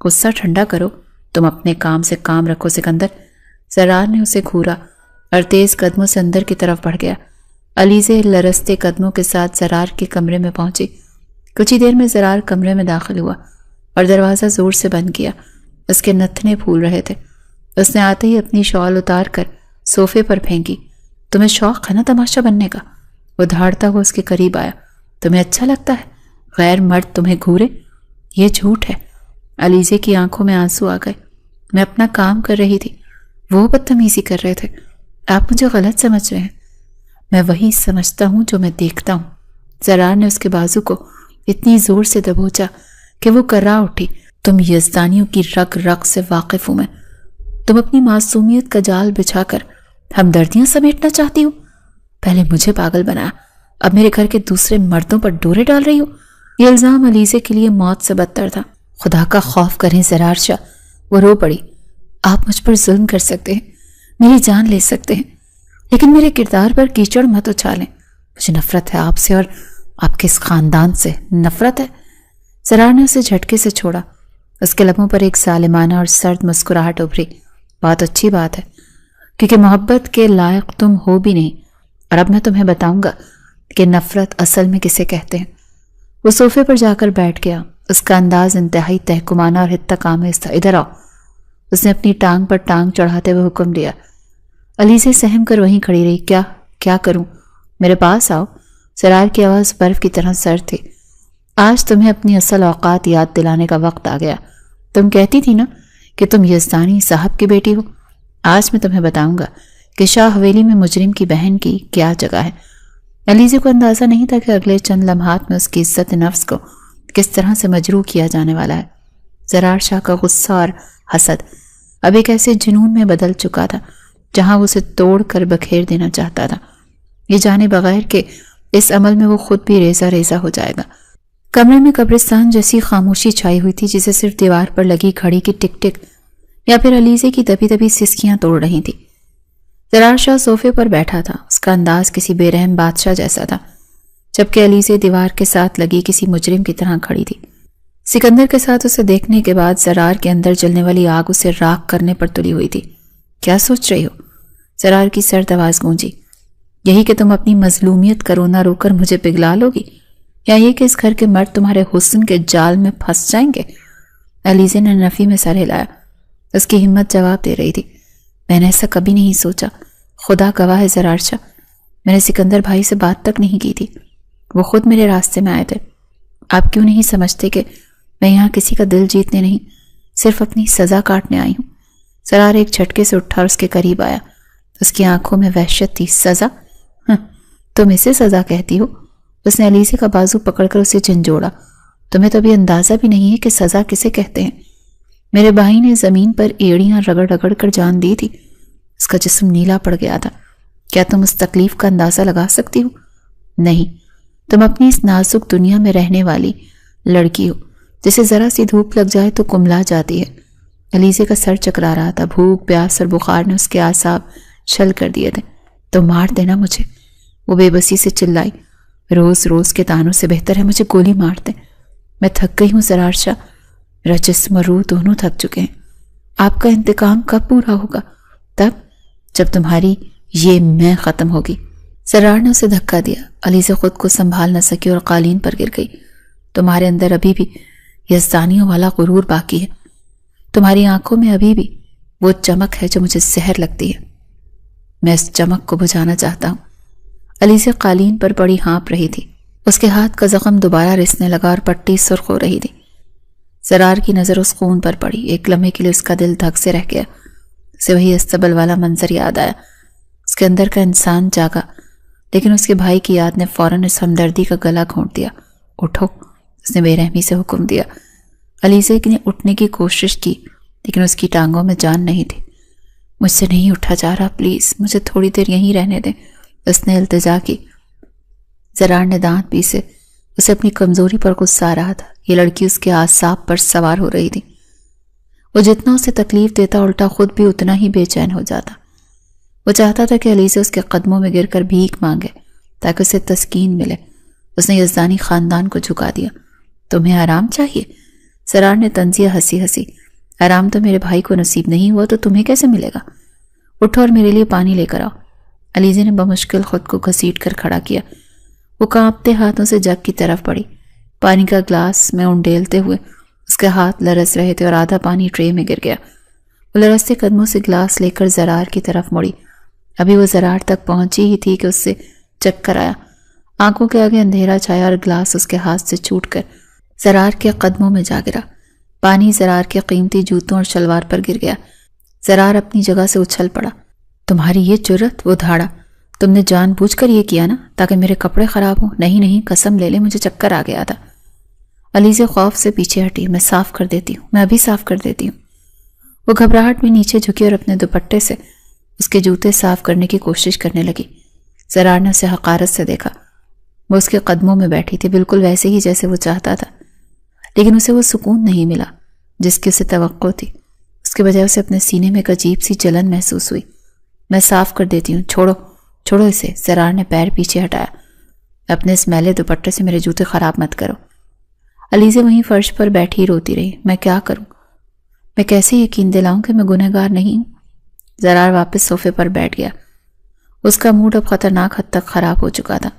غصہ ٹھنڈا کرو، تم اپنے کام سے کام رکھو سکندر۔ زرار نے اسے گھورا اور تیز قدموں سے اندر کی طرف بڑھ گیا۔ علیزے لرزتے قدموں کے ساتھ زرار کے کمرے میں پہنچی۔ کچھ ہی دیر میں زرار کمرے میں داخل ہوا اور دروازہ زور سے بند کیا۔ اس کے نتنے پھول رہے تھے۔ اس نے آتے ہی اپنی شال اتار کر صوفے پر پھینکی۔ تمہیں شوق ہے نا تماشا بننے کا؟ وہ دھاڑتا ہوا اس کے قریب آیا۔ تمہیں اچھا لگتا ہے غیر مرد تمہیں گھورے؟ یہ جھوٹ ہے۔ علیزے کی آنکھوں میں آنسو آ گئے۔ میں اپنا کام کر رہی تھی، وہ بدتمیزی کر رہے تھے۔ آپ مجھے غلط سمجھ رہے ہیں۔ میں وہی سمجھتا ہوں جو میں دیکھتا ہوں۔ زرار نے اس کے بازو کو اتنی زور سے دبوچا کہ وہ کرا اٹھی۔ تم یزدانیوں کی رگ رگ سے واقف ہوں میں۔ تم اپنی معصومیت کا جال بچھا کر ہمدردیاں سمیٹنا چاہتی ہو۔ پہلے مجھے پاگل بنایا، اب میرے گھر کے دوسرے مردوں پر ڈورے ڈال رہی ہو۔ یہ الزام علیزے کے لیے موت سے بدتر تھا۔ خدا کا خوف کریں زرار شاہ، وہ رو پڑی۔ آپ مجھ پر ظلم کر سکتے ہیں، میری جان لے سکتے ہیں، لیکن میرے کردار پر کیچڑ مت اچھالیں۔ مجھے نفرت ہے آپ سے اور آپ کے اس خاندان سے نفرت ہے۔ زرار نے اسے جھٹکے سے چھوڑا۔ اس کے لبوں پر ایک ظالمانہ اور سرد مسکراہٹ ابھری۔ بہت اچھی بات ہے، کیونکہ محبت کے لائق تم ہو بھی نہیں، اور اب میں تمہیں بتاؤں گا کہ نفرت اصل میں کسے کہتے ہیں۔ وہ صوفے پر جا کر بیٹھ گیا۔ اس کا انداز انتہائی تحکمانہ اور حد آمیز تھا۔ ادھر آؤ، اس نے اپنی ٹانگ پر ٹانگ چڑھاتے ہوئے حکم دیا۔ علیزے سہم کر وہیں کھڑی رہی۔ کیا کروں؟ میرے پاس آؤ۔ زرار کی آواز برف کی طرح سرد تھی۔ آج تمہیں اپنی اصل اوقات یاد دلانے کا وقت آ گیا۔ تم کہتی تھی نا کہ تم یزدانی صاحب کی بیٹی ہو۔ آج میں تمہیں بتاؤں گا کہ شاہ حویلی میں مجرم کی بہن کی کیا جگہ ہے۔ علیزے کو اندازہ نہیں تھا کہ اگلے چند لمحات میں اس کی عزت نفس کو کس طرح سے مجروح کیا جانے والا ہے۔ زرار شاہ کا غصہ اور حسد اب ایک ایسے جنون میں بدل چکا تھا جہاں وہ اسے توڑ کر بکھیر دینا چاہتا تھا، یہ جانے بغیر کہ اس عمل میں وہ خود بھی ریزہ ریزہ ہو جائے گا۔ کمرے میں قبرستان جیسی خاموشی چھائی ہوئی تھی، جسے صرف دیوار پر لگی گھڑی کی ٹک ٹک یا پھر علیزے کی دبی دبی سسکیاں توڑ رہی تھی۔ زرار شاہ صوفے پر بیٹھا تھا۔ اس کا انداز کسی بے رحم بادشاہ جیسا تھا، جبکہ علیزے دیوار کے ساتھ لگی کسی مجرم کی طرح کھڑی تھی۔ سکندر کے ساتھ اسے دیکھنے کے بعد زرار کے اندر جلنے والی آگ اسے راکھ کرنے پر تلی ہوئی تھی۔ کیا سوچ رہی ہو؟ زرار کی سرد آواز گونجی۔ یہی کہ تم اپنی مظلومیت کا رونا رو کر مجھے پگھلا لوگی، یا یہ کہ اس گھر کے مرد تمہارے حسن کے جال میں پھنس جائیں گے؟ علیزے نے نفی میں سر ہلایا۔ اس کی ہمت جواب دے رہی تھی۔ میں نے ایسا کبھی نہیں سوچا، خدا گواہ ہے زرار شاہ، میں نے سکندر بھائی سے بات تک نہیں کی تھی، وہ خود میرے راستے میں آئے تھے۔ آپ کیوں نہیں سمجھتے کہ میں یہاں کسی کا دل جیتنے نہیں، صرف اپنی سزا کاٹنے آئی ہوں؟ زرار ایک جھٹکے سے اٹھا اور اس کے قریب آیا۔ اس کی آنکھوں میں وحشت تھی۔ سزا؟ تم اسے سزا کہتی ہو؟ اس نے علیزے کا بازو پکڑ کر اسے جھنجھوڑا۔ تمہیں تو ابھی اندازہ بھی نہیں ہے کہ سزا کسے کہتے ہیں۔ میرے بھائی نے زمین پر ایڑیاں رگڑ رگڑ کر جان دی تھی، اس کا جسم نیلا پڑ گیا تھا۔ کیا تم اس تکلیف کا اندازہ لگا سکتی ہو؟ نہیں، تم اپنی اس نازک دنیا میں رہنے والی لڑکی ہو جسے ذرا سی دھوپ لگ جائے تو کملا جاتی ہے۔ علیزے کا سر چکرا رہا تھا۔ بھوک، پیاس اور بخار نے اس کے اعصاب چھل کر دیے تھے۔ تو مار دینا مجھے، وہ بے بسی سے چلائی۔ روز روز کے تانوں سے بہتر ہے مجھے گولی مار دیں۔ میں تھک گئی ہوں زرار شاہ، میرا جسم اور روح دونوں تھک چکے ہیں۔ آپ کا انتقام کب پورا ہوگا؟ تب جب تمہاری یہ میں ختم ہوگی۔ زرار نے اسے دھکا دیا۔ علیزے خود کو سنبھال نہ سکی اور قالین پر گر گئی۔ تمہارے اندر ابھی بھی یزدانیوں والا غرور باقی ہے، تمہاری آنکھوں میں ابھی بھی وہ چمک ہے جو مجھے زہر لگتی ہے۔ میں اس چمک کو بجھانا چاہتا ہوں۔ علیزے قالین پر پڑی ہانپ رہی تھی۔ اس کے ہاتھ کا زخم دوبارہ رسنے لگا اور پٹی سرخ ہو رہی تھی۔ زرار کی نظر اس خون پر پڑی۔ ایک لمحے کے لیے اس کا دل دھک سے رہ گیا۔ اسے وہی استبل والا منظر یاد آیا۔ اس کے اندر کا انسان جاگا، لیکن اس کے بھائی کی یاد نے فوراً اس ہمدردی کا گلا گھونٹ دیا۔ اٹھو، اس نے بے رحمی سے حکم دیا۔ علیزے نے اٹھنے کی کوشش کی، لیکن اس کی ٹانگوں میں جان نہیں تھی۔ مجھ سے نہیں اٹھا جا رہا، پلیز مجھے تھوڑی دیر یہیں رہنے دیں، اس نے التجا کی۔ زرار نے دانت پیسے۔ اسے اپنی کمزوری پر غصہ آ رہا تھا۔ یہ لڑکی اس کے اعصاب پر سوار ہو رہی تھی۔ وہ جتنا اسے تکلیف دیتا الٹا خود بھی اتنا ہی بے چین ہو جاتا۔ وہ چاہتا تھا کہ علیزے اس کے قدموں میں گر کر بھیک مانگے تاکہ اسے تسکین ملے۔ اس نے یزدانی خاندان کو جھکا دیا۔ تمہیں آرام چاہیے؟ زرار نے طنزیہ ہنسی ہنسی۔ آرام تو میرے بھائی کو نصیب نہیں ہوا تو تمہیں کیسے ملے گا؟ اٹھو اور میرے لیے پانی لے کر آؤ۔ علیزے نے بمشکل خود کو گھسیٹ کر کھڑا کیا۔ وہ کانپتے ہاتھوں سے جگ کی طرف بڑھی۔ پانی کا گلاس میں انڈیلتے ہوئے اس کے ہاتھ لرز رہے تھے اور آدھا پانی ٹرے میں گر گیا۔ وہ لرزتے قدموں سے گلاس لے کر زرار کی طرف مڑی۔ ابھی وہ زرار تک پہنچی ہی تھی کہ اس سے چکر آیا آنکھوں کے آگے اندھیرا چھایا اور گلاس اس کے ہاتھ سے چھوٹ کر زرار کے قدموں میں جا گرا۔ پانی زرار کے قیمتی جوتوں اور شلوار پر گر گیا۔ زرار اپنی جگہ سے اچھل پڑا۔ تمہاری یہ جرت؟ وہ دھاڑا۔ تم نے جان بوجھ کر یہ کیا نا تاکہ میرے کپڑے خراب ہوں؟ نہیں نہیں، قسم لے لے، مجھے چکر آ گیا تھا۔ علیزہ خوف سے پیچھے ہٹی۔ میں صاف کر دیتی ہوں، میں ابھی صاف کر دیتی ہوں۔ وہ گھبراہٹ میں نیچے جھکی اور اپنے دوپٹے سے اس کے جوتے صاف کرنے کی کوشش کرنے لگی۔ زرار نے اسے حقارت سے دیکھا۔ وہ اس کے قدموں میں بیٹھی تھی، بالکل ویسے ہی جیسے وہ چاہتا تھا، لیکن اسے وہ سکون نہیں ملا جس کی اسے توقع تھی۔ اس کے بجائے اسے اپنے سینے میں ایک عجیب سی جلن محسوس ہوئی۔ میں صاف کر دیتی ہوں، چھوڑو چھوڑو اسے۔ زرار نے پیر پیچھے ہٹایا۔ اپنے اس میلے دوپٹے سے میرے جوتے خراب مت کرو۔ علیزہ وہیں فرش پر بیٹھی روتی رہی۔ میں کیا کروں؟ میں کیسے یقین دلاؤں کہ میں گنہگار نہیں ہوں؟ زرار واپس صوفے پر بیٹھ گیا۔ اس کا موڈ اب خطرناک حد تک خراب ہو چکا تھا۔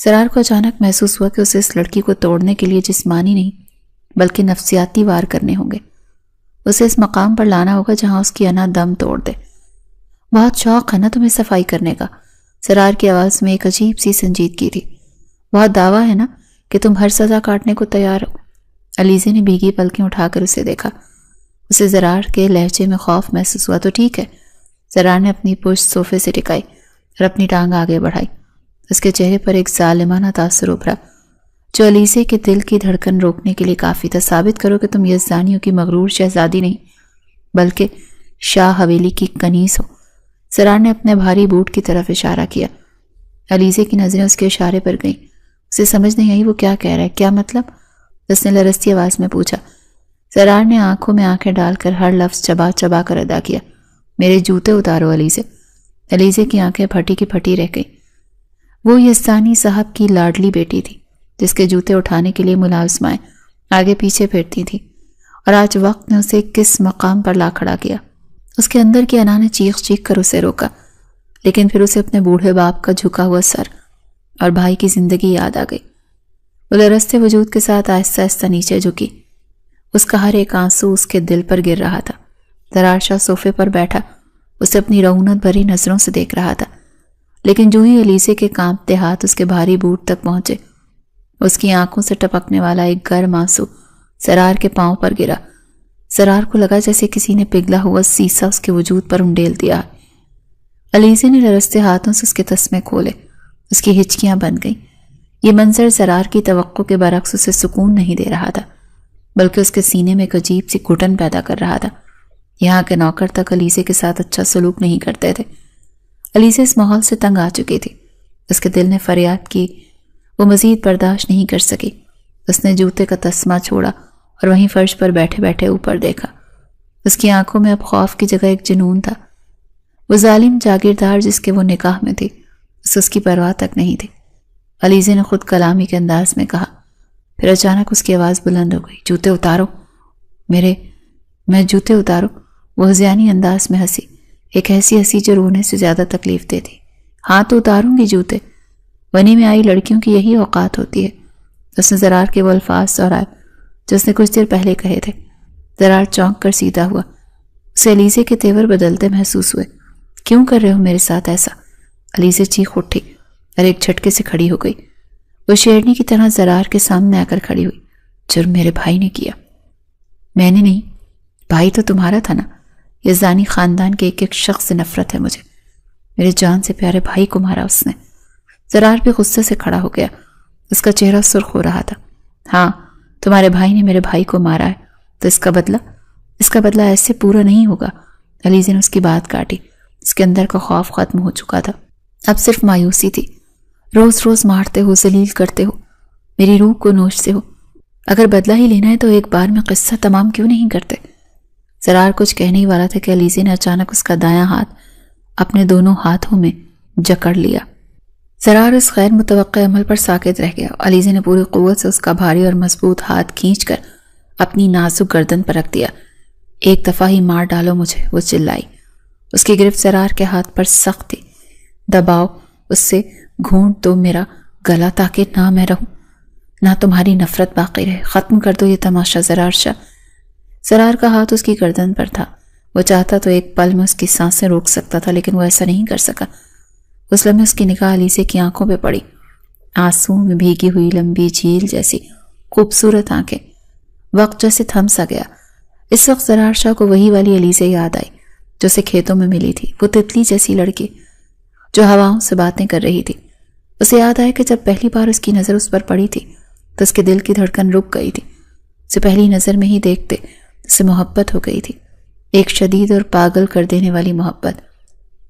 زرار کو اچانک محسوس ہوا کہ اسے اس لڑکی کو توڑنے کے لیے جسمانی نہیں بلکہ نفسیاتی وار کرنے ہوں گے۔ اسے اس مقام پر لانا ہوگا جہاں اس کی انا دم توڑ دے۔ بہت شوق ہے نا تمہیں صفائی کرنے کا؟ زرار کی آواز میں ایک عجیب سی سنجیدگی تھی۔ بہت دعویٰ ہے نا کہ تم ہر سزا کاٹنے کو تیار ہو؟ علیزہ نے بھیگی پلکیں اٹھا کر اسے دیکھا۔ اسے زرار کے لہجے میں خوف محسوس ہوا۔ تو ٹھیک ہے۔ زرار نے اپنی پشت صوفے سے ٹکائی اور اپنی ٹانگ آگے بڑھائی۔ اس کے چہرے پر ایک ظالمانہ تاثر ابھرا جو علیزہ کے دل کی دھڑکن روکنے کے لیے کافی تھا۔ ثابت کرو کہ تم یزدانیوں کی مغرور شہزادی نہیں بلکہ شاہ حویلی کی کنیز ہو۔ زرار نے اپنے بھاری بوٹ کی طرف اشارہ کیا۔ علیزہ کی نظریں اس کے اشارے پر گئیں۔ اسے سمجھ نہیں آئی وہ کیا کہہ رہا ہے۔ کیا مطلب؟ اس نے لرزتی آواز میں پوچھا۔ زرار نے آنکھوں میں آنکھیں ڈال کر ہر لفظ چبا چبا کر ادا کیا۔ میرے جوتے اتارو علیزہ۔ علیزہ کی آنکھیں پھٹی کی پھٹی رہ گئیں۔ وہ یزدانی صاحب کی لاڈلی بیٹی تھی جس کے جوتے اٹھانے کے لیے ملازمائیں آگے پیچھے پھرتی تھیں، اور آج وقت نے اسے کس مقام پر لا کھڑا کیا۔ اس کے اندر کی انا نے چیخ چیخ کر اسے روکا، لیکن پھر اسے اپنے بوڑھے باپ کا جھکا ہوا سر اور بھائی کی زندگی یاد آ گئی۔ وہ لرزتے وجود کے ساتھ آہستہ آہستہ نیچے جھکی۔ اس کا ہر ایک آنسو اس کے دل پر گر رہا تھا۔ زرار شاہ صوفے پر بیٹھا اسے اپنی رعونت بھری نظروں سے دیکھ رہا تھا، لیکن جو ہی علیزہ کے کانپتے ہاتھ اس کے بھاری بوٹ تک پہنچے، اس کی آنکھوں سے ٹپکنے والا ایک گرم آنسو زرار کے پاؤں پر گرا۔ زرار کو لگا جیسے کسی نے پگھلا ہوا سیسا اس کے وجود پر انڈیل دیا۔ علیزہ نے لرزتے ہاتھوں سے اس کے تسمے کھولے۔ اس کی ہچکیاں بن گئیں۔ یہ منظر زرار کی توقع کے برعکس اسے سکون نہیں دے رہا تھا بلکہ اس کے سینے میں ایک عجیب سی گھٹن پیدا کر رہا تھا۔ یہاں کے نوکر تک علیزہ کے ساتھ اچھا سلوک نہیں کرتے تھے۔ علیزہ اس ماحول سے تنگ آ چکی تھی۔ اس کے دل نے فریاد کی، وہ مزید برداشت نہیں کر سکی۔ اس نے جوتے کا تسمہ چھوڑا اور وہیں فرش پر بیٹھے بیٹھے اوپر دیکھا۔ اس کی آنکھوں میں اب خوف کی جگہ ایک جنون تھا۔ وہ ظالم جاگیردار جس کے وہ نکاح میں تھی، اس کی پرواہ تک نہیں تھی۔ علیزہ نے خود کلامی کے انداز میں کہا، پھر اچانک اس کی آواز بلند ہو گئی، جوتے اتارو میں جوتے اتارو۔ وہ ہذیانی انداز میں ہنسی، ایک ایسی ہنسی جو رونے سے زیادہ تکلیف دیتی۔ ہاں تو اتاروں گی جوتے، بنی میں آئی لڑکیوں کی یہی اوقات ہوتی ہے۔ اس نے زرار کے وہ الفاظ دہرائے جو اس نے کچھ دیر پہلے کہے تھے۔ زرار چونک کر سیدھا ہوا۔ اسے علیزہ کے تیور بدلتے محسوس ہوئے۔ کیوں کر رہے ہو میرے ساتھ ایسا؟ علیزہ چیخ اٹھی اور ایک جھٹکے سے کھڑی ہو گئی۔ وہ شیرنی کی طرح زرار کے سامنے آ کر کھڑی ہوئی۔ جرم میرے بھائی نے کیا۔ میں نے نہیں، بھائی تو تمہارا تھا نا۔ یزدانی خاندان کے ایک ایک شخص سے نفرت ہے مجھے۔ میرے جان سے پیارے بھائی کو مارا اس نے۔ زرار بھی غصے سے کھڑا ہو گیا۔ اس کا چہرہ سرخ ہو رہا تھا۔ ہاں، تمہارے بھائی نے میرے بھائی کو مارا ہے، تو اس کا بدلہ ایسے پورا نہیں ہوگا۔ علیزہ نے اس کی بات کاٹی۔ اس کے اندر کا خوف ختم ہو چکا تھا، اب صرف مایوسی تھی۔ روز روز مارتے ہو، ذلیل کرتے ہو، میری روح کو نوچ سے ہو۔ اگر بدلہ ہی لینا ہے تو ایک بار میں قصہ تمام کیوں نہیں کرتے؟ زرار کچھ کہنے ہی والا تھا کہ علیزہ نے اچانک اس کا دایاں ہاتھ اپنے دونوں ہاتھوں میں جکڑ لیا۔ زرار اس غیر متوقع عمل پر ساکت رہ گیا۔ علیزہ نے پوری قوت سے اس کا بھاری اور مضبوط ہاتھ کھینچ کر اپنی نازک گردن پر رکھ دیا۔ ایک دفعہ ہی مار ڈالو مجھے، وہ چلائی۔ اس کی گرفت زرار کے ہاتھ پر سخت تھی۔ دباؤ، اس سے گھونٹ دو میرا گلا تاکہ نہ میں رہوں، نہ تمہاری نفرت باقی رہے۔ ختم کر دو یہ تماشا زرار شاہ۔ زرار کا ہاتھ اس کی گردن پر تھا۔ وہ چاہتا تو ایک پل میں اس کی سانسیں روک سکتا تھا، لیکن وہ ایسا نہیں کر سکا۔ اس لمحے اس کی نگاہ علیزہ کی آنکھوں پہ پڑی۔ آنسو میں بھیگی ہوئی لمبی جھیل جیسی خوبصورت آنکھیں. وقت جیسے تھم سا گیا. اس وقت زرار شاہ کو وہی والی علیزہ یاد آئی جو اسے کھیتوں میں ملی تھی، وہ تتلی جیسی لڑکی جو ہواؤں سے باتیں کر رہی تھی. اسے یاد آیا کہ جب پہلی بار اس کی نظر اس پر پڑی تھی تو اس کے دل کی دھڑکن رک گئی تھی. اسے پہلی نظر میں ہی دیکھتے اسے محبت ہو گئی تھی، ایک شدید اور پاگل کر دینے والی محبت.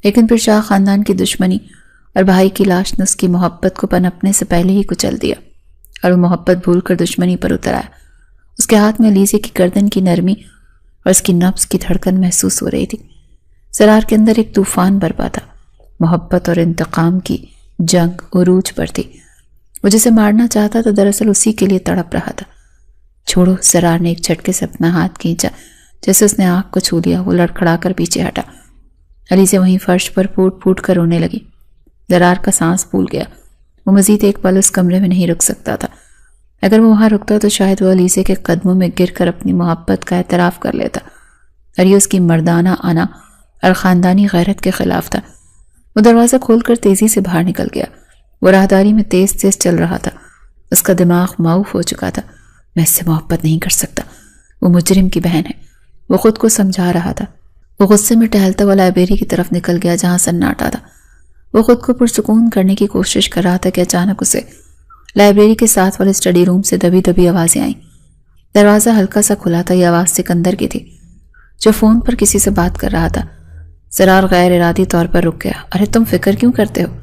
لیکن پھر شاہ خاندان کی دشمنی اور بھائی کی لاش نے اس کی محبت کو پنپنے سے پہلے ہی کچل دیا اور وہ محبت بھول کر دشمنی پر اتر آیا. اس کے ہاتھ میں علیزہ کی گردن کی نرمی اور اس کی نبض کی دھڑکن محسوس ہو رہی تھی. زرار کے اندر ایک طوفان برپا تھا. محبت اور انتقام کی جنگ عروج پر تھی. وہ جسے مارنا چاہتا تو دراصل اسی کے لیے تڑپ رہا تھا. چھوڑو. زرار نے ایک جھٹکے سے اپنا ہاتھ کھینچا. جیسے اس نے آنکھ کو چھو لیا، وہ لڑکھڑا کر پیچھے ہٹا. علیزہ وہیں فرش پر پھوٹ پھوٹ کر رونے لگی. زرار کا سانس پھول گیا. وہ مزید ایک پل اس کمرے میں نہیں رک سکتا تھا. اگر وہ وہاں رکتا تو شاید وہ علیزہ کے قدموں میں گر کر اپنی محبت کا اعتراف کر لیتا، اور یہ اس کی مردانہ انا اور خاندانی غیرت کے خلاف تھا. وہ دروازہ کھول کر تیزی سے باہر نکل گیا. وہ راہداری میں تیز تیز چل رہا تھا. اس کا دماغ معاف ہو چکا تھا. میں اس سے محبت نہیں کر سکتا، وہ مجرم کی بہن ہے، وہ خود کو سمجھا رہا تھا. وہ غصے میں ٹہلتا ہوا لائبریری کی طرف نکل گیا جہاں سناٹا تھا. وہ خود کو پرسکون کرنے کی کوشش کر رہا تھا کہ اچانک اسے لائبریری کے ساتھ والے اسٹڈی روم سے دبی دبی آوازیں آئیں. دروازہ ہلکا سا کھلا تھا. یہ آواز سکندر کی تھی جو فون پر کسی سے بات کر رہا تھا. زرار غیر ارادی طور پر رک گیا. ارے تم فکر کیوں کرتے ہو؟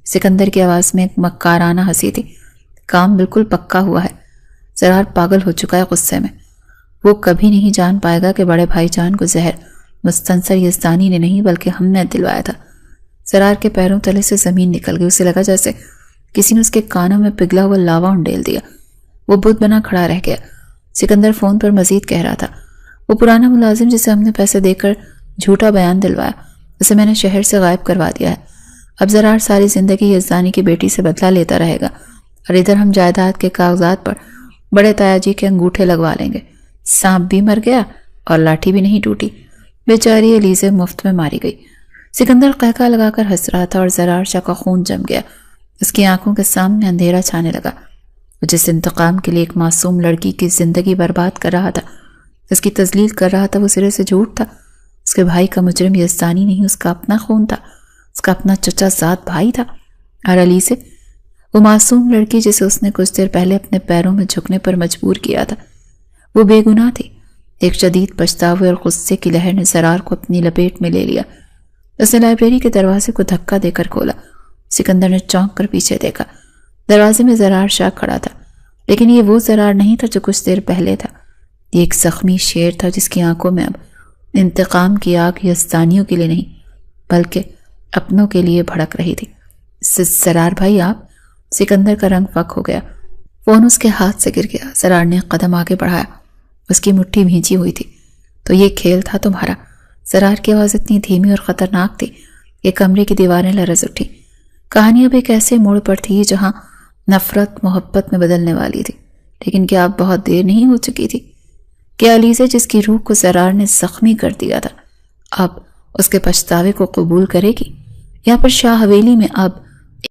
سکندر کی آواز میں ایک مکارانہ ہنسی تھی. کام بالکل پکا ہوا ہے. زرار پاگل ہو چکا ہے غصے میں. وہ کبھی نہیں جان پائے گا کہ بڑے بھائی جان کو زہر مستنصر یزدانی نے نہیں بلکہ ہم نے دلوایا تھا. زرار کے پیروں تلے سے زمین نکل گئی. اسے لگا جیسے کسی نے اس کے کانوں میں پگھلا ہوا لاوا انڈیل دیا. وہ بت بنا کھڑا رہ گیا. سکندر فون پر مزید کہہ رہا تھا. وہ پرانا ملازم جسے ہم نے پیسے دے کر جھوٹا بیان دلوایا، اسے میں نے شہر سے غائب کروا دیا ہے. اب زرار ساری زندگی یزدانی کی بیٹی سے بدلہ لیتا رہے گا، اور ادھر ہم جائیداد کے کاغذات پر بڑے تایا جی کے انگوٹھے لگوا لیں گے. سانپ بھی مر گیا اور لاٹھی بھی نہیں ٹوٹی. بیچاری علیزہ مفت میں ماری گئی. سکندر قہقہ لگا کر ہنس رہا تھا اور زرار شاہ کا خون جم گیا. اس کی آنکھوں کے سامنے اندھیرا چھانے لگا. وہ جس انتقام کے لیے ایک معصوم لڑکی کی زندگی برباد کر رہا تھا، اس کی تذلیل کر رہا تھا، وہ سرے سے جھوٹ تھا. اس کے بھائی کا مجرم یزدانی نہیں، اس کا اپنا خون تھا، اس کا اپنا چچا زاد بھائی تھا. اور علیزہ، وہ معصوم لڑکی جسے اس نے کچھ دیر پہلے اپنے پیروں میں جھکنے پر مجبور کیا تھا، وہ بے گناہ تھی. ایک شدید پچھتاوے اور غصے کی لہر نے زرار کو اپنی لپیٹ میں لے لیا. اس نے لائبریری کے دروازے کو دھکا دے کر کھولا. سکندر نے چونک کر پیچھے دیکھا. دروازے میں زرار شاہ کھڑا تھا، لیکن یہ وہ زرار نہیں تھا جو کچھ دیر پہلے تھا. یہ ایک زخمی شیر تھا جس کی آنکھوں میں اب انتقام کی آگ یزدانیوں کے لیے نہیں بلکہ اپنوں کے لیے بھڑک رہی تھی. زرار بھائی آپ؟ سکندر کا رنگ فک ہو گیا. فون اس کے ہاتھ سے گر گیا. زرار نے قدم آگے بڑھایا. اس کی مٹھی بھینچی ہوئی تھی. تو یہ کھیل تھا تمہارا؟ زرار کی آواز اتنی دھیمی اور خطرناک تھی کہ کمرے کی دیواریں لرز اٹھی. کہانی اب ایک ایسے موڑ پر تھی جہاں نفرت محبت میں بدلنے والی تھی. لیکن کیا اب بہت دیر نہیں ہو چکی تھی؟ کیا علیزہ جس کی روح کو زرار نے زخمی کر دیا تھا اب اس کے پچھتاوے کو قبول کرے گی، یا پھر شاہ حویلی میں اب